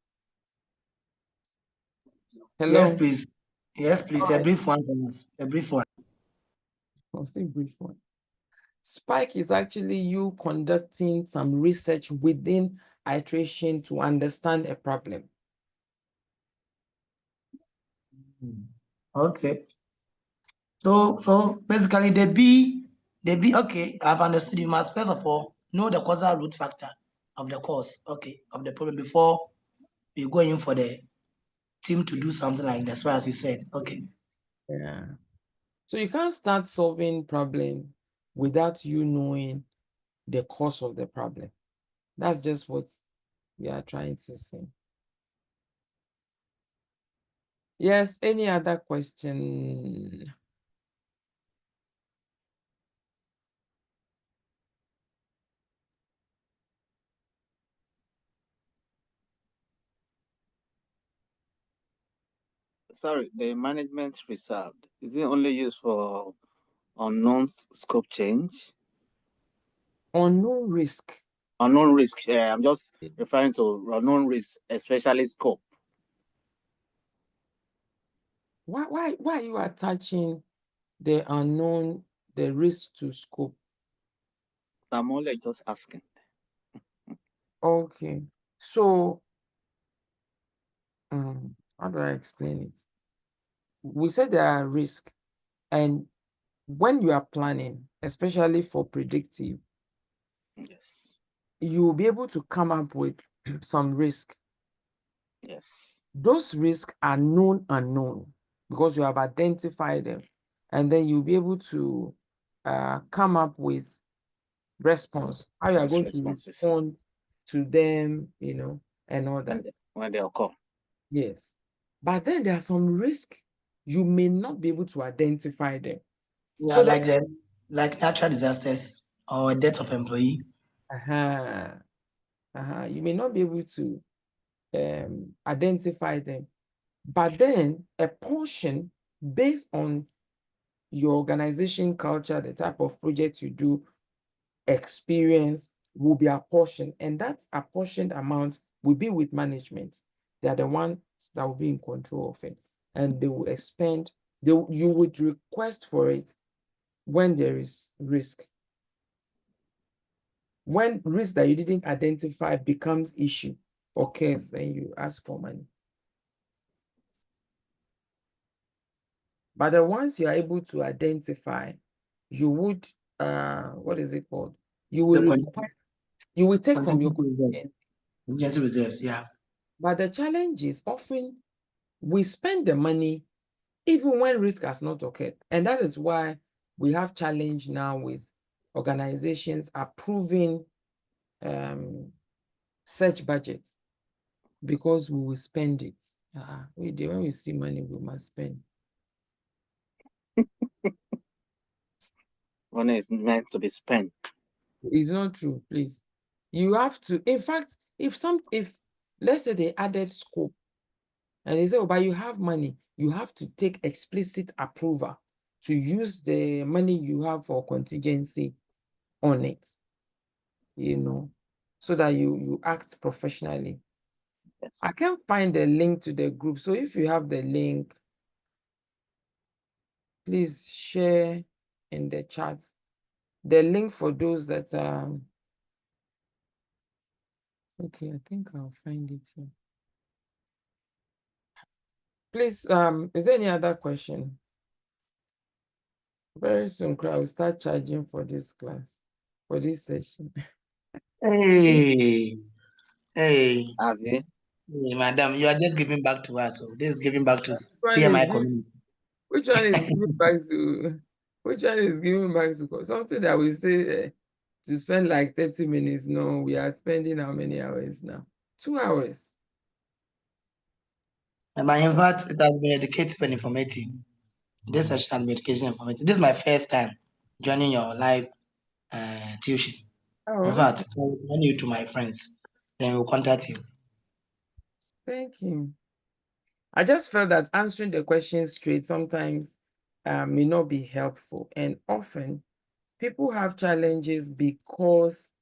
Hello? Yes, please. Yes, please. A brief one from us. A brief one. I'll say brief one. Spike is actually you conducting some research within iteration to understand a problem. Okay. So basically the B, okay, I've understood. You must first of all know the causal root factor. of the cause, okay, of the problem before you go in for the team to do something like that, as you said. Okay. Yeah. So you can't start solving problem without you knowing the cause of the problem. That's just what we are trying to say. Yes, any other question? Sorry, the management reserved, is it only used for unknown scope change? Unknown risk. Unknown risk. Yeah, I'm just referring to unknown risk, especially scope. Why you attaching the unknown, the risk to scope? I'm only just asking. Okay. So, how do I explain it? We said there are risks, and when you are planning, especially for predictive, Yes. you will be able to come up with some risk. Yes. Those risks are known unknown because you have identified them, and then you'll be able to come up with response, how you are going to respond to them, and all that. When they occur. Yes. But then there are some risks you may not be able to identify them. Yeah, So like natural disasters or death of employee. You may not be able to identify them. But then a portion based on your organization culture, the type of project you do, experience will be apportioned, and that apportioned amount will be with management. They are the ones that will be in control of it, and they will expend. You would request for it when there is risk. When risk that you didn't identify becomes issue, occurs, then you ask for money. But the ones you are able to identify, you would what is it called? You will take from your contingency reserves, yeah. But the challenge is often we spend the money even when risk has not occurred. And that is why we have challenge now with organizations approving such budgets, because we will spend it. When we see money, we must spend. Money is meant to be spent. It's not true, please. You have to, in fact, if let's say they added scope and they say, oh, but you have money, you have to take explicit approval to use the money you have for contingency on it, so that you act professionally. Yes. I can't find the link to the group. So if you have the link, please share in the chat the link for those that okay, I think I'll find it here. Please, is there any other question? Very soon, I will start charging for this class, for this session. Hey, Avi. hey, madam, you are just giving back to us. So this is giving back to Which PMI community. which one is giving back to? Which one is giving back to? Something that we say to spend like 30 minutes. No, we are spending how many hours now? 2 hours. But in fact, it has been educative and informative. This session has been education and informative. This is my first time joining your live tuition. Oh, In fact, I will send you to my friends. Then we'll contact you. thank you. I just felt that answering the questions straight sometimes may not be helpful. And often people have challenges because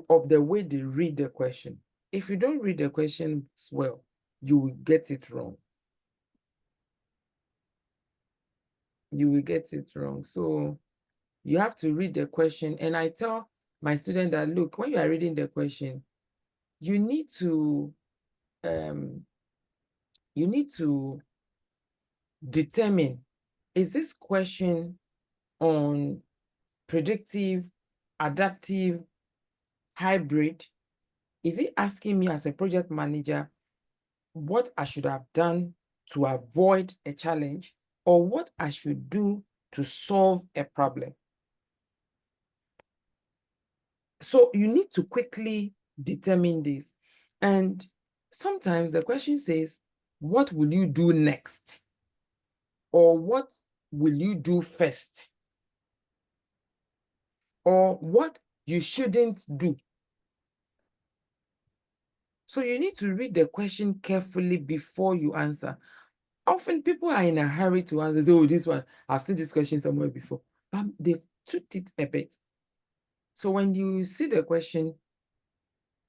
of the way they read the question. If you don't read the questions well, you will get it wrong. You will get it wrong. So you have to read the question. And I tell my student that, look, when you are reading the question, you need to determine, is this question on predictive, adaptive, hybrid, Is it asking me as a project manager what I should have done to avoid a challenge, or what I should do to solve a problem? So you need to quickly determine this. And sometimes the question says, what will you do next? Or what will you do first? Or what you shouldn't do. So you need to read the question carefully before you answer. Often people are in a hurry to answer. So, oh, this one, I've seen this question somewhere before. But they've tweaked it a bit. So when you see the question,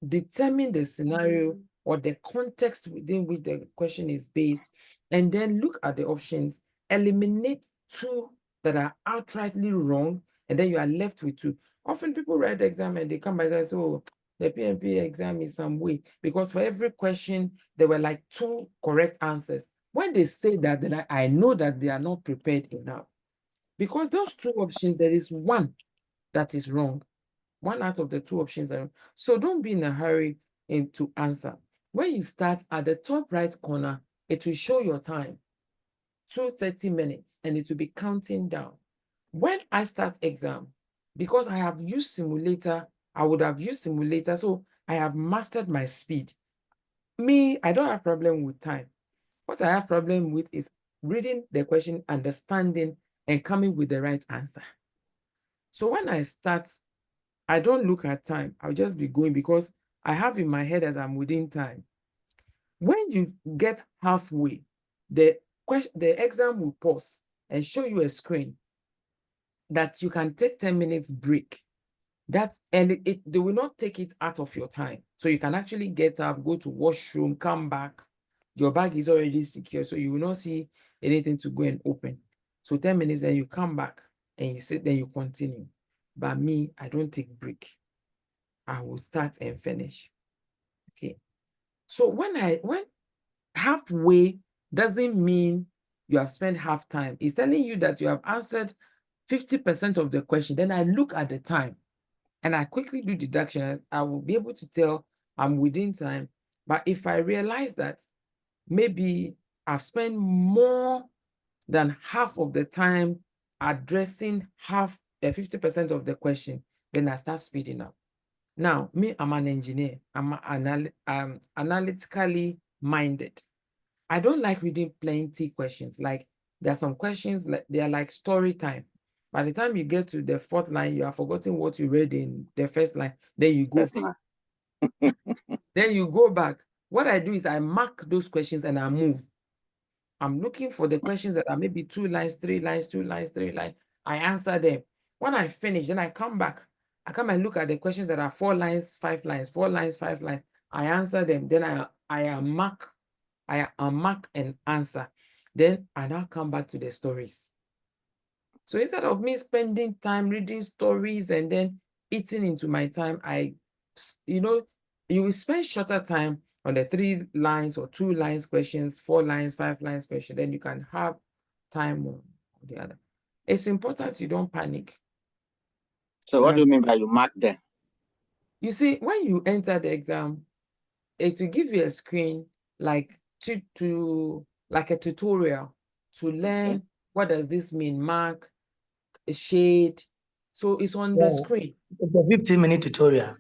determine the scenario or the context within which the question is based, and then look at the options, eliminate two that are outrightly wrong, and then you are left with two. Often people write the exam and they come back and say, oh, the PMP exam is some way, because for every question, there were like two correct answers. When they say that, then I know that they are not prepared enough. Because those two options, there is one that is wrong. One out of the two options are wrong. So don't be in a hurry to answer. When you start at the top right corner, it will show your time, 2:30 minutes, and it will be counting down. When I start exam, because I have used simulator, I would have used simulator, so I have mastered my speed. Me, I don't have problem with time. What I have problem with is reading the question, understanding, and coming with the right answer. So when I start, I don't look at time. I'll just be going because I have in my head as I'm within time. When you get halfway, the exam will pause and show you a screen that you can take 10 minutes break. They will not take it out of your time. So you can actually get up, go to washroom, come back. Your bag is already secure, so you will not see anything to go and open. So 10 minutes, then you come back and you sit, then you continue. But me, I don't take break. I will start and finish. Okay. So when halfway doesn't mean you have spent half time. It's telling you that you have answered 50% of the question. Then I look at the time and I quickly do deduction. I will be able to tell I'm within time. But if I realize that maybe I've spent more than half of the time addressing 50% of the question, then I start speeding up. Now, me, I'm an engineer. I'm analytically minded. I don't like reading plenty questions. Like, there are some questions, like they are like story time. By the time you get to the fourth line, you have forgotten what you read in the first line. Then you go back. Then you go back. What I do is I mark those questions and I move. I'm looking for the questions that are maybe 2 lines, 3 lines, 2 lines, 3 lines. I answer them. When I finish, then I come back. I come and look at the questions that are 4 lines, 5 lines, 4 lines, 5 lines. I answer them. Then I mark and answer. Then I now come back to the stories. So instead of me spending time reading stories and then eating into my time, you will spend shorter time on the 3 lines or 2 lines questions, 4 lines, 5 lines question. Then you can have time on the other. It's important you don't panic. So what do you mean by you mark them? You see, when you enter the exam, it will give you a screen like like a tutorial to learn what does this mean, mark, a shade. So it's on the screen. It's a 15-minute tutorial.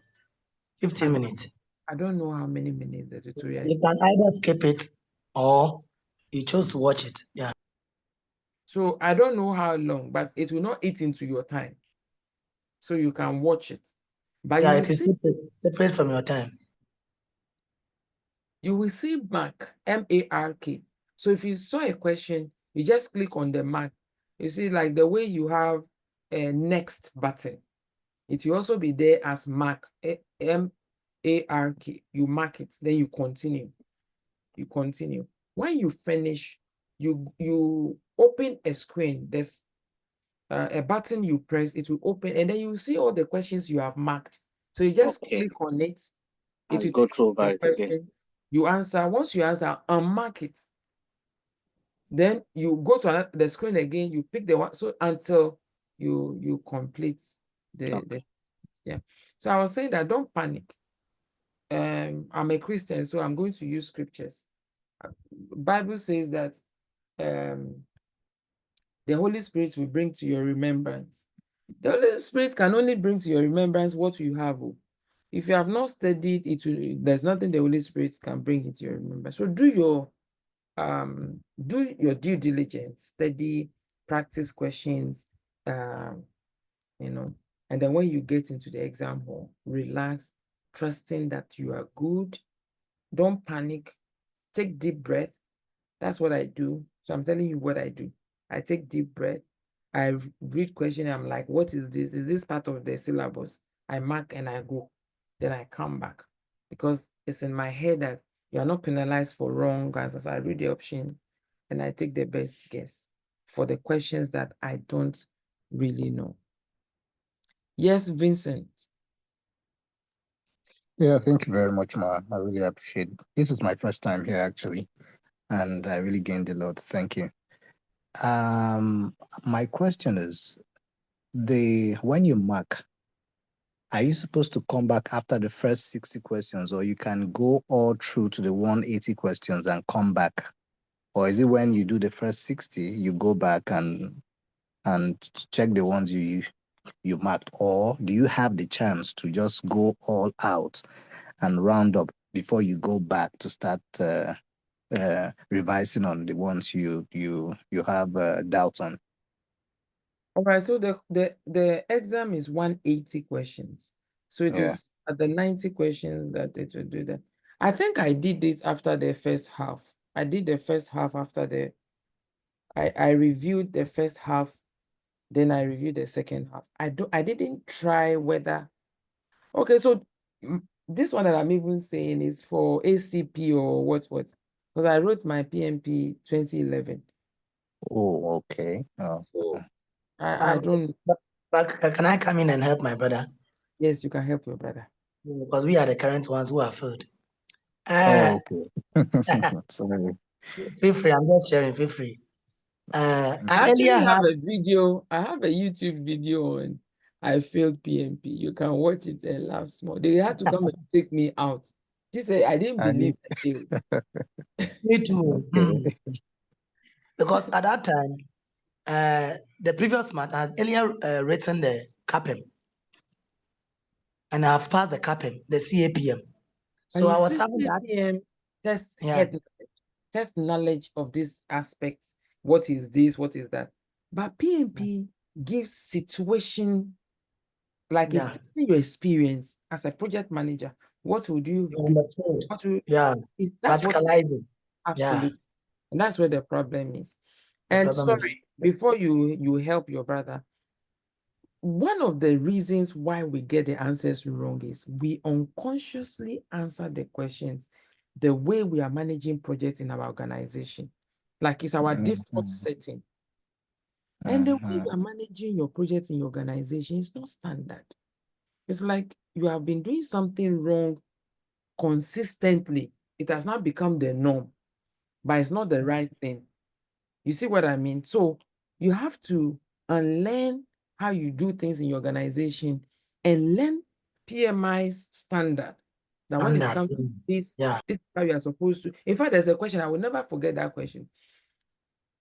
15 minutes. I don't know how many minutes the tutorial is. You can either skip it or you choose to watch it. Yeah. So I don't know how long, but it will not eat into your time. So you can watch it. But Yeah, you it is separate from your time. You will see mark, M-A-R-K. So if you saw a question, you just click on the mark. You see, like the way you have a next button, it will also be there as mark, M-A-R-K. You mark it, then you continue. You continue. When you finish, you open a screen. There's a button you press, it will open, and then you see all the questions you have marked. So you just click on it. It will go through the question. You answer. Once you answer, unmark it. Then you go to the screen again. You pick the one until you complete the yeah. So I was saying that don't panic. I'm a Christian, so I'm going to use scriptures. Bible says that the Holy Spirit will bring to your remembrance. The Holy Spirit can only bring to your remembrance what you have. If you have not studied it, there's nothing the Holy Spirit can bring into your remembrance. So do your due diligence, study, practice questions, you know, and then when you get into the exam hall, relax, trusting that you are good. Don't panic. Take deep breath. That's what I do. So I'm telling you what I do. I take deep breath. I read question. I'm like, what is this? Is this part of the syllabus? I mark and I go. Then I come back because it's in my head that you are not penalized for wrong answers. I read the option and I take the best guess for the questions that I don't really know. Yes, Vincent. Yeah, thank you very much, Ma. I really appreciate it. This is my first time here actually, and I really gained a lot. Thank you. My question is when you mark, are you supposed to come back after the first 60 questions, or you can go all through to the 180 questions and come back? Or is it when you do the first 60, you go back and check the ones you marked? Or do you have the chance to just go all out and round up before you go back to start revising on the ones you have doubts on? All right, so the exam is 180 questions. So it Yeah. is at the 90 questions that it will do that. I think I did it after the first half. I did the first half after I reviewed the first half, then I reviewed the second half. I didn't try whether, okay, so this one that I'm even saying is for ACP or what, because I wrote my PMP 2011. Oh, okay. Oh. So I don't, But can I come in and help my brother? yes, you can help your brother. Because we are the current ones who are failed. Oh, okay. Sorry. Feel free. I'm just sharing. Feel free. I I earlier actually have had a video. I have a YouTube video on I failed PMP. You can watch it and laugh small. They had to come and take me out. She said, I didn't I believe need. I failed. me too. Okay. Because at that time, the previous month, I had earlier written the CAPM and I have passed the CAPM, the CAPM. And So you I was see, having that. CPM test Yeah, head knowledge, test knowledge of these aspects. What is this? What is that? But PMP gives situation, like it's yeah. testing your experience as a project manager. What would you You do? understood. What will, Yeah, that's what it, practicalizing. Yeah, absolutely. And that's where the problem is. the And problem is. sorry, before you help your brother, one of the reasons why we get the answers wrong is we unconsciously answer the questions the way we are managing projects in our organization. Like it's our default setting. And the way you are managing your projects in your organization is not standard. It's like you have been doing something wrong consistently. It has not become the norm, but it's not the right thing. You see what I mean? So you have to unlearn how you do things in your organization and learn PMI's standard. That when it Standard. comes to this, Yeah, this is how you are supposed to. In fact, there's a question, I will never forget that question.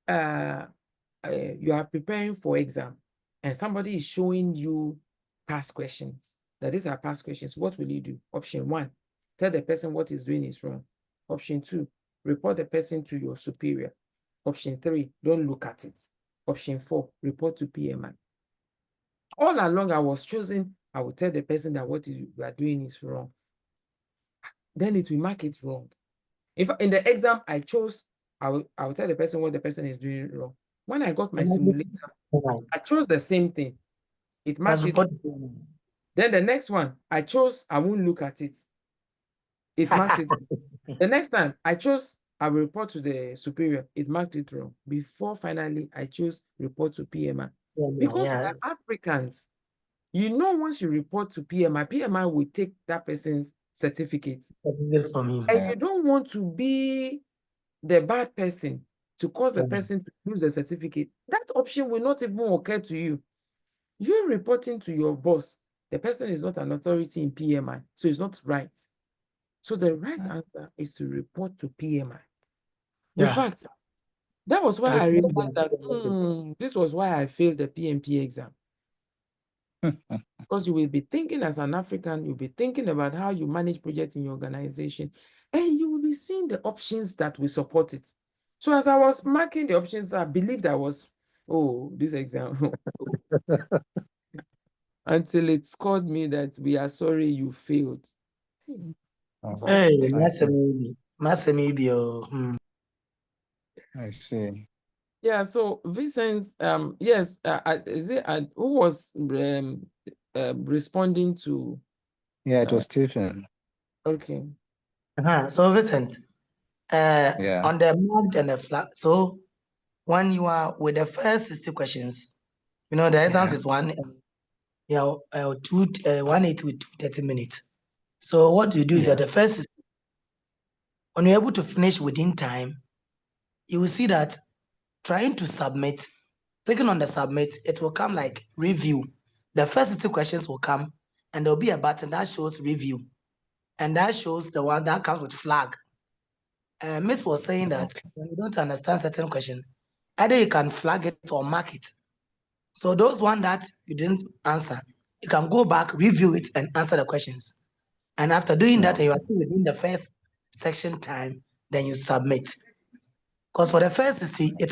You are preparing for exam and somebody is showing you past questions. That these are past questions. What will you do? Option 1, tell the person what he's doing is wrong. Option 2, report the person to your superior. Option 3, don't look at it. Option 4, report to PMI. All along I was choosing, I will tell the person that what you are doing is wrong. Then it will mark it wrong. If in the exam I chose, I will tell the person what the person is doing wrong. When I got my simulator, I chose the same thing. It marked it. Then the next one, I chose, I won't look at it. It marked it. The next time I chose, I will report to the superior. It marked it wrong. Before finally, I chose report to PMI. Because we are Africans, once you report to PMI, PMI will take that person's certificate. from him. And you don't want to be the bad person to cause the person to lose the certificate. That option will not even occur to you. You're reporting to your boss. The person is not an authority in PMI, so it's not right. So the right answer is to report to PMI. In Yeah. fact, that was why It is I realized not that this was why I failed the PMP exam. Because you will be thinking as an African, you'll be thinking about how you manage projects in your organization, and you will be seeing the options that will support it. So as I was marking the options, I believed I was, this exam. Until it scored me that we are sorry you failed. Hey, I Masemi, I see. Yeah, so Vincent, yes, is it who was responding to? Yeah, it was Stephen. Okay. So Vincent, Yeah. on the marked and the flag. So when you are with the first 60 questions, the exams Yeah. is 180 with 30 minutes. So what you do is that the first 60, when you're able to finish within time, you will see that trying to submit, clicking on the submit, it will come like review. The first 60 questions will come, and there'll be a button that shows review, and that shows the one that comes with flag. Miss was saying that when you don't understand certain question, either you can flag it or mark it. So those one that you didn't answer, you can go back, review it, and answer the questions. And after doing that, and you are still within the first section time, then you submit. Because for the first 60, it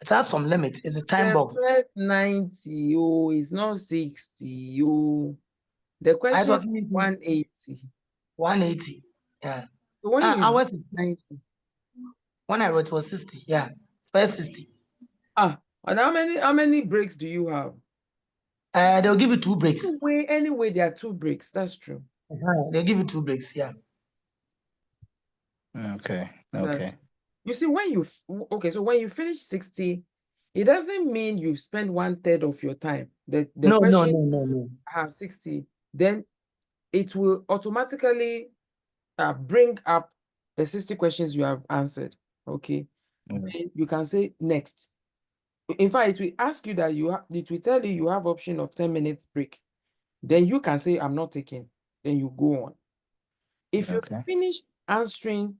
has some limit. It's a time The box. first 90, it's not 60, The I question was is 180. 180. Yeah. So when you Ours do is 90, when I wrote was 60. Yeah. First 60. and how many breaks do you have? They'll give you 2 breaks. Anyway, there are 2 breaks. That's true. They'll give you 2 breaks. Yeah. Okay. You see, so when you finish 60, it doesn't mean you spend 1/3 of your time. The No. question has 60, then it will automatically bring up the 60 questions you have answered. Okay. Then you can say next. In fact, it will ask you that it will tell you have option of 10 minutes break. Then you can say, I'm not taking. Then you go on. If you finish answering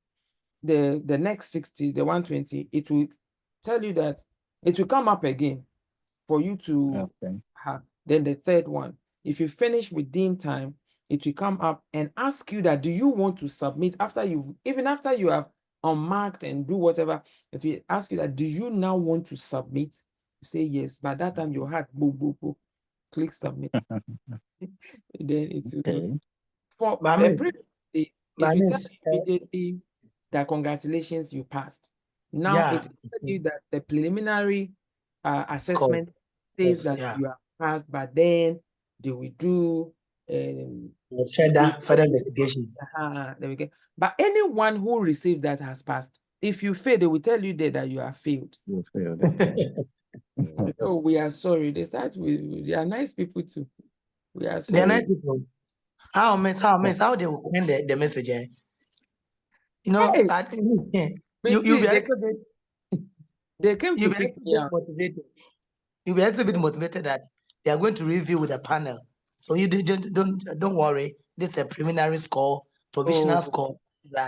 the next 60, the 120, it will tell you that it will come up again for you to have. Then the third one, if you finish within time, it will come up and ask you that, do you want to submit even after you have unmarked and do whatever, it will ask you that, do you now want to submit? You say yes. By that time, your heart, boom, boom, boom, click submit. Then it will for it will tell you immediately that congratulations, you passed. Now it will tell you that the preliminary assessment says that you have passed, but then they will do further investigation. There we go. But anyone who received that has passed. If you fail, they will tell you there that you have failed. You failed. Okay. So we are sorry. They are nice people too. We are sorry. They are nice people. How they will comment the message? Hey, you'll be they came to pick me up. motivated. You'll be a little bit motivated that they are going to review with a panel. So you don't worry. This is a preliminary score, provisional score.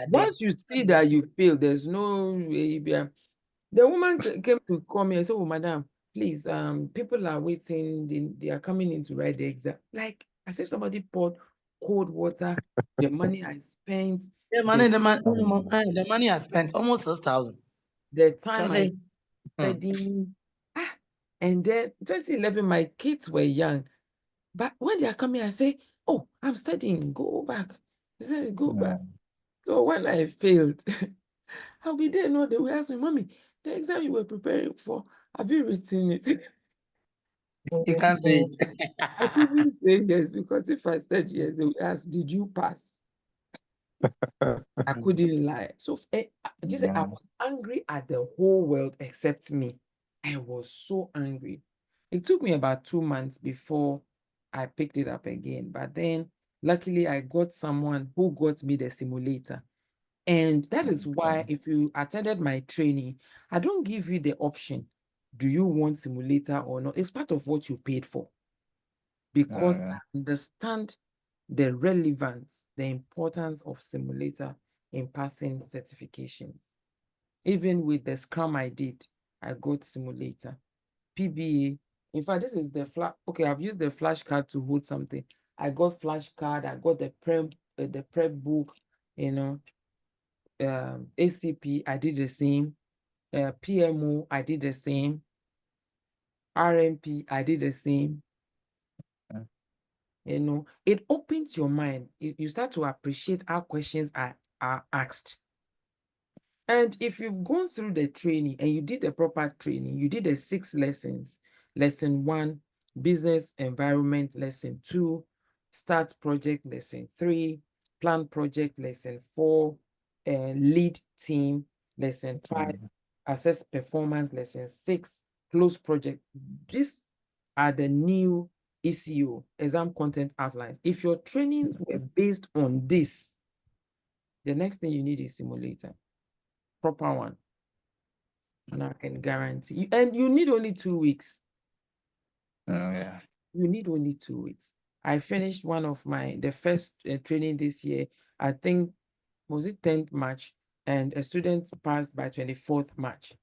Once you see that you fail, there's no way. The woman came to call me and said, "Oh, madam, please, people are waiting. They are coming in to write the exam." Like as if somebody poured cold water. The money I spent. The money I spent almost 6,000. The time I studying. And then 2011, my kids were young. But when they are coming, I say, "Oh, I'm studying. Go back." They said, "Go back." So when I failed, I'll be there. No, they will ask me, "Mommy, the exam you were preparing for, have you written it?" You can't say it. I couldn't say yes, because if I said yes, they would ask, "Did you pass?" I couldn't lie. So I was angry at the whole world except me. I was so angry. It took me about 2 months before I picked it up again. But then, luckily, I got someone who got me the simulator. And that is why, if you attended my training, I don't give you the option, do you want simulator or not? It's part of what you paid for. Because I understand the relevance, the importance of simulator in passing certifications. Even with the Scrum I did, I got simulator. PBA, in fact, this is the okay, I've used the flashcard to hold something. I got flashcard, I got the prep book, you know, ACP, I did the same. PMO, I did the same. RMP, I did the same. You know, it opens your mind. You start to appreciate how questions are asked. And if you've gone through the training and you did the proper training, you did the 6 lessons. Lesson 1, business environment. Lesson 2, start project. Lesson 3, plan project. Lesson 4, lead team. Lesson 5, assess performance. Lesson 6, close project. These are the new ECO, exam content outlines. If your trainings were based on this, the next thing you need is simulator. Proper one. And I can guarantee you, and you need only 2 weeks. Yeah. You need only 2 weeks. I finished the first training this year. I think, was it 10th March? And a student passed by 24th March.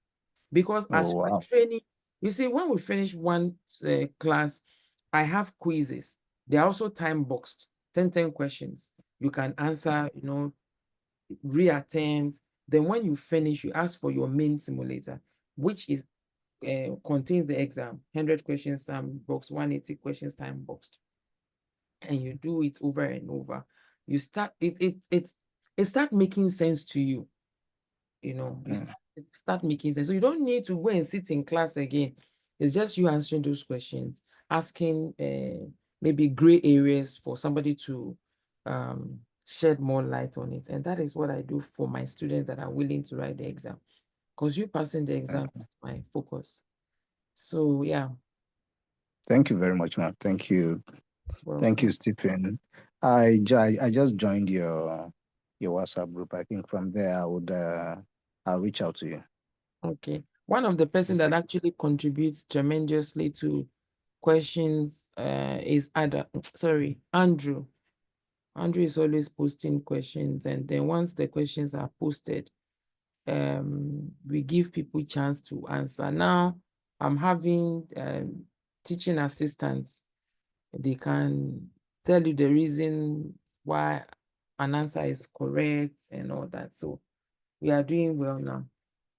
Because as we're training, you see, when we finish one class, I have quizzes. They're also time boxed, 10 questions. You can answer, you know, reattempt. Then when you finish, you ask for your main simulator, which is contains the exam, 100 questions time box, 180 questions time boxed. And you do it over and over. You start it start making sense to you. You know, it start making sense. So you don't need to go and sit in class again. It's just you answering those questions, asking maybe gray areas for somebody to shed more light on it. And that is what I do for my students that are willing to write the exam. Because you passing the exam is my focus. So yeah. Thank you very much, man. Thank you. Welcome. Thank you, Stephen. I just joined your WhatsApp group. I think from there I'll reach out to you. Okay. One of the person that actually contributes tremendously to questions is Andrew. Andrew is always posting questions, and then once the questions are posted, we give people chance to answer. Now I'm having teaching assistants. They can tell you the reason why an answer is correct and all that. So we are doing well now.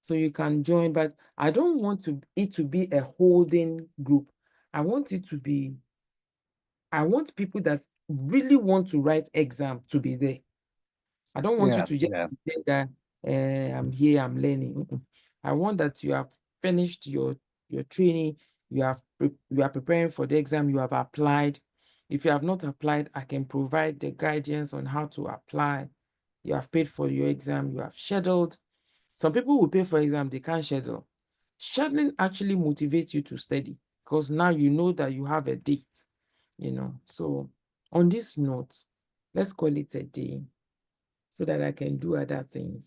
So you can join, but I don't want it to be a holding group. I want people that really want to write exam to be there. I don't want you to just say that I'm here, I'm learning. I want that you have finished your training, you are preparing for the exam, you have applied. If you have not applied, I can provide the guidance on how to apply. You have paid for your exam, you have scheduled. Some people will pay for exam, they can't schedule. Scheduling actually motivates you to study because now you know that you have a date, you know. So on this note, let's call it a day so that I can do other things.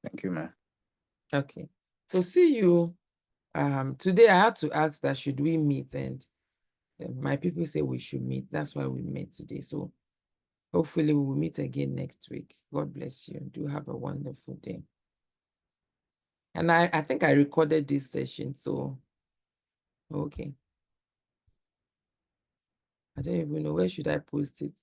Thank you, man. Okay. So see you. Today I had to ask that should we meet, and my people say we should meet. That's why we met today. So hopefully we will meet again next week. God bless you. Do have a wonderful day. And I think I recorded this session, so okay. I don't even know, where should I post it?